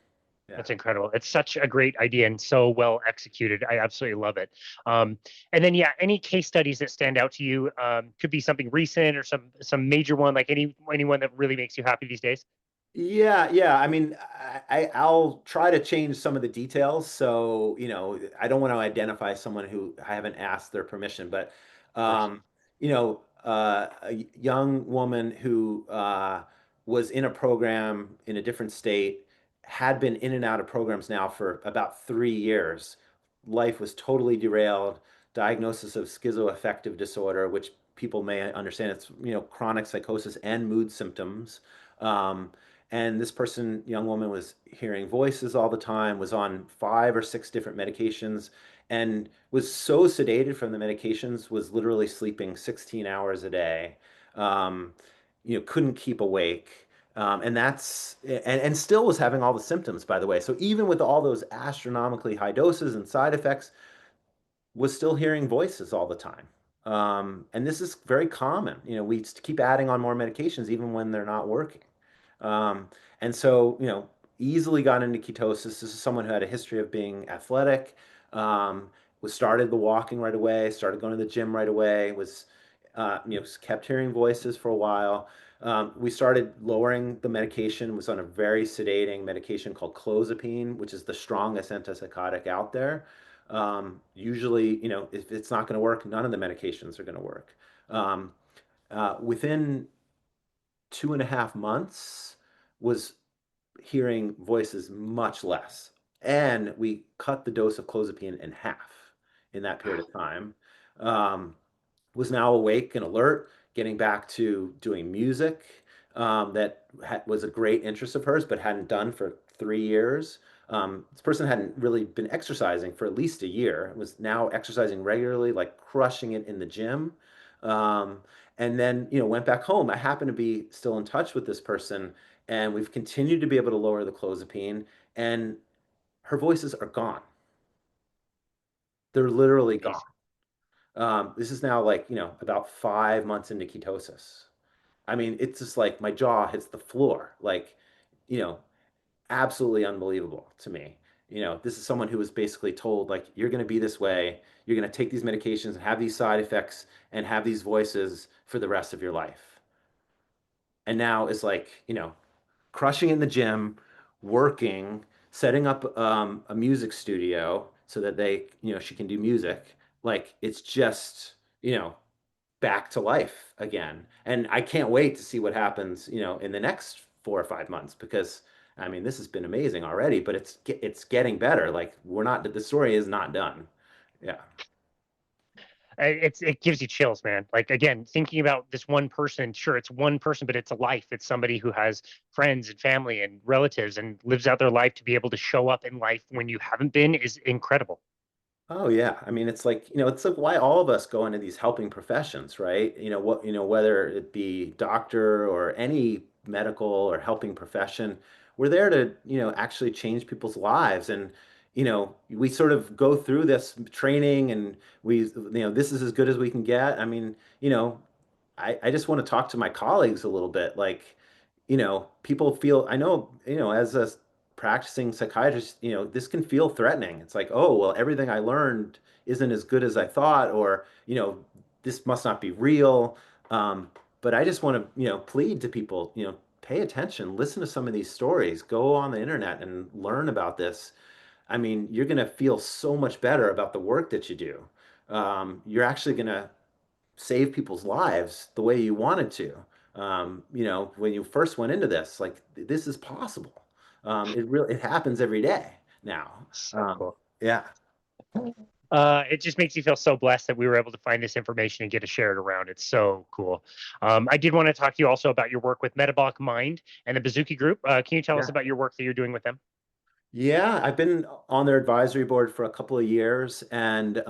Yeah. That's incredible. It's such a great idea and so well executed. I absolutely love it. Um, and then, yeah, any case studies that stand out to you could be something recent or some major one, like anyone that really makes you happy these days. Yeah, yeah. I mean, I'll try to change some of the details. So, I don't want to identify someone who I haven't asked their permission, but, Of course. a young woman who was in a program in a different state, had been in and out of programs now for about 3 years. Life was totally derailed. Diagnosis of schizoaffective disorder, which people may understand, it's, chronic psychosis and mood symptoms. Um, and this person, young woman, was hearing voices all the time, was on 5 or 6 different medications, and was so sedated from the medications, was literally sleeping 16 hours a day. Um, couldn't keep awake. And still was having all the symptoms, by the way. So even with all those astronomically high doses and side effects, was still hearing voices all the time. And this is very common. We keep adding on more medications even when they're not working. Um, and so, easily got into ketosis. This is someone who had a history of being athletic, was started the walking right away, started going to the gym right away, was, kept hearing voices for a while. We started lowering the medication, was on a very sedating medication called clozapine, which is the strongest antipsychotic out there. Usually, if it's not going to work, none of the medications are going to work. Um, within 2.5 months, was hearing voices much less. And we cut the dose of clozapine in half in that period of time. Um, was now awake and alert, getting back to doing music, that was a great interest of hers, but hadn't done for 3 years. This person hadn't really been exercising for at least a year, was now exercising regularly, like crushing it in the gym. Um, and then, went back home. I happen to be still in touch with this person, and we've continued to be able to lower the clozapine, and her voices are gone. They're literally gone. Amazing. This is now like, about 5 months into ketosis. I mean, it's just like my jaw hits the floor, like, you know, absolutely unbelievable to me. This is someone who was basically told, like, you're going to be this way, you're going to take these medications and have these side effects and have these voices for the rest of your life. And now is like, crushing in the gym, working, setting up a music studio so that she can do music. Like, it's just, back to life again. And I can't wait to see what happens, in the next 4 or 5 months, because I mean, this has been amazing already, but it's getting better. Like, the story is not done. Yeah. It gives you chills, man. Like, again, thinking about this one person, sure, it's one person, but it's a life. It's somebody who has friends and family and relatives and lives out their life. To be able to show up in life when you haven't been is incredible. Oh yeah. I mean, it's like why all of us go into these helping professions, right? Whether it be doctor or any medical or helping profession, we're there to, actually change people's lives. And, we sort of go through this training and this is as good as we can get. I mean, I just want to talk to my colleagues a little bit. Like, people feel, I know, as a practicing psychiatrist, this can feel threatening. It's like, oh, well, everything I learned isn't as good as I thought, or, this must not be real. But I just want to, plead to people, pay attention, listen to some of these stories, go on the internet and learn about this. I mean, you're going to feel so much better about the work that you do. You're actually going to save people's lives the way you wanted to. When you first went into this, like, this is possible. It happens every day now. So cool. Yeah. It just makes you feel so blessed that we were able to find this information and get to share it around. It's so cool. I did want to talk to you also about your work with Metabolic Mind and the Bazooki Group. Can you tell us Yeah. about your work that you're doing with them? Yeah, I've been on their advisory board for a couple of years, and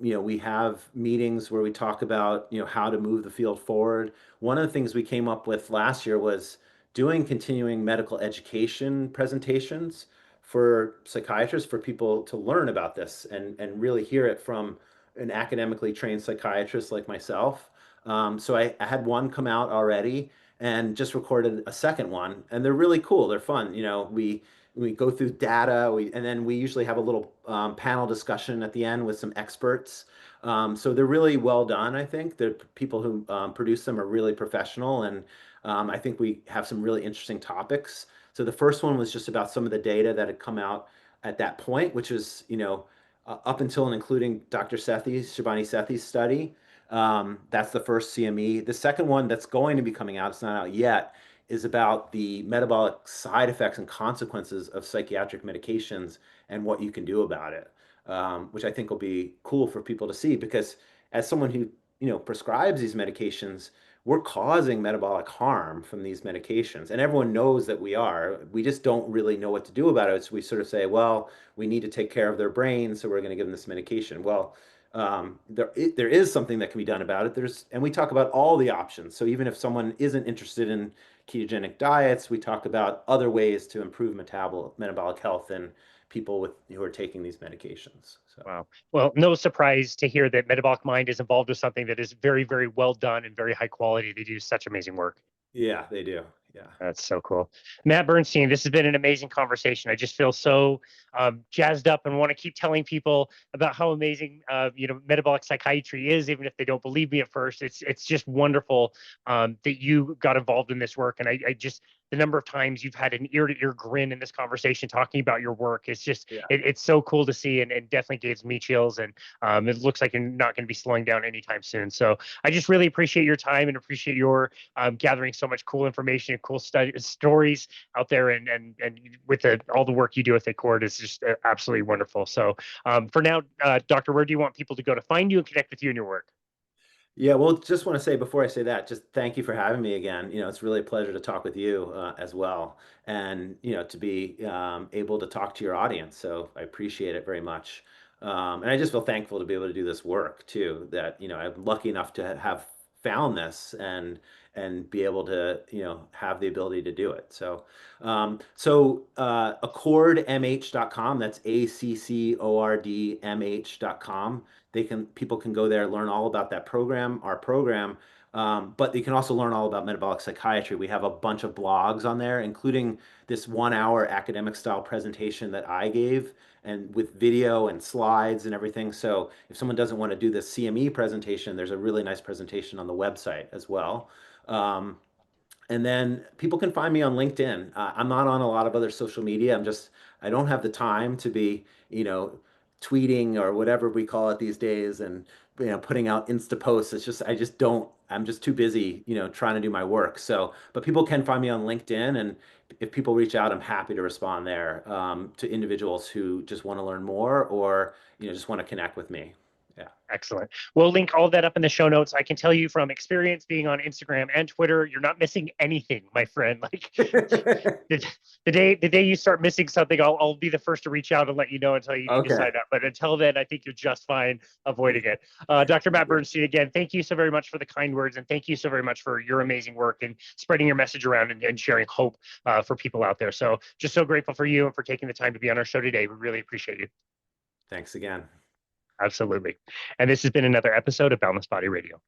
we have meetings where we talk about how to move the field forward. One of the things we came up with last year was doing continuing medical education presentations for psychiatrists, for people to learn about this and really hear it from an academically trained psychiatrist like myself. So I had one come out already and just recorded a second one, and they're really cool. They're fun. We go through data, and then we usually have a little panel discussion at the end with some experts. So they're really well done, I think. The people who produce them are really professional, and I think we have some really interesting topics. So the first one was just about some of the data that had come out at that point, which was, up until and including Dr. Shabani Sethi's study. That's the first CME. The second one that's going to be coming out, it's not out yet, is about the metabolic side effects and consequences of psychiatric medications and what you can do about it, which I think will be cool for people to see, because as someone who prescribes these medications, we're causing metabolic harm from these medications, and everyone knows that we are. We just don't really know what to do about it. So we sort of say, well, we need to take care of their brain, so we're going to give them this medication. Well, there is something that can be done about it. And we talk about all the options. So even if someone isn't interested in ketogenic diets, we talk about other ways to improve metabolic health in people who are taking these medications. So Wow. Well, no surprise to hear that Metabolic Mind is involved with something that is very, very well done and very high quality. They do such amazing work. yeah, they do. Yeah. That's so cool. Matt Bernstein, this has been an amazing conversation. I just feel so jazzed up and want to keep telling people about how amazing metabolic psychiatry is, even if they don't believe me at first. It's just wonderful that you got involved in this work, and I just the number of times you've had an ear to ear grin in this conversation talking about your work. It's just Yeah. it's so cool to see, and definitely gives me chills. And it looks like you're not going to be slowing down anytime soon. So I just really appreciate your time and appreciate your gathering so much cool information and cool stories out there, and with all the work you do with the Accord is just absolutely wonderful. So for now, Doctor, where do you want people to go to find you and connect with you and your work? Yeah, well, just want to say before I say that, just thank you for having me again. It's really a pleasure to talk with you as well, and to be able to talk to your audience. So I appreciate it very much, and I just feel thankful to be able to do this work too. That I'm lucky enough to have found this, and be able to, have the ability to do it. Accordmh.com, that's ACCORDMH.com. People can go there, learn all about that program, our program. But you can also learn all about metabolic psychiatry. We have a bunch of blogs on there, including this 1 hour academic style presentation that I gave, and with video and slides and everything. So if someone doesn't want to do the CME presentation, there's a really nice presentation on the website as well. Um, and then people can find me on LinkedIn. I'm not on a lot of other social media. I don't have the time to be, tweeting or whatever we call it these days, and putting out Insta posts. I just don't. I'm just too busy, trying to do my work. But people can find me on LinkedIn, and if people reach out, I'm happy to respond there, to individuals who just want to learn more, or just want to connect with me. Yeah. Excellent. We'll link all that up in the show notes. I can tell you from experience being on Instagram and Twitter, you're not missing anything, my friend. Like the day you start missing something, I'll be the first to reach out and let you know until you need to Okay. sign up. But until then, I think you're just fine avoiding it. Dr. Matt Bernstein, again, thank you so very much for the kind words, and thank you so very much for your amazing work and spreading your message around and sharing hope for people out there. So just so grateful for you and for taking the time to be on our show today. We really appreciate you. Thanks again. Absolutely. And this has been another episode of Boundless Body Radio.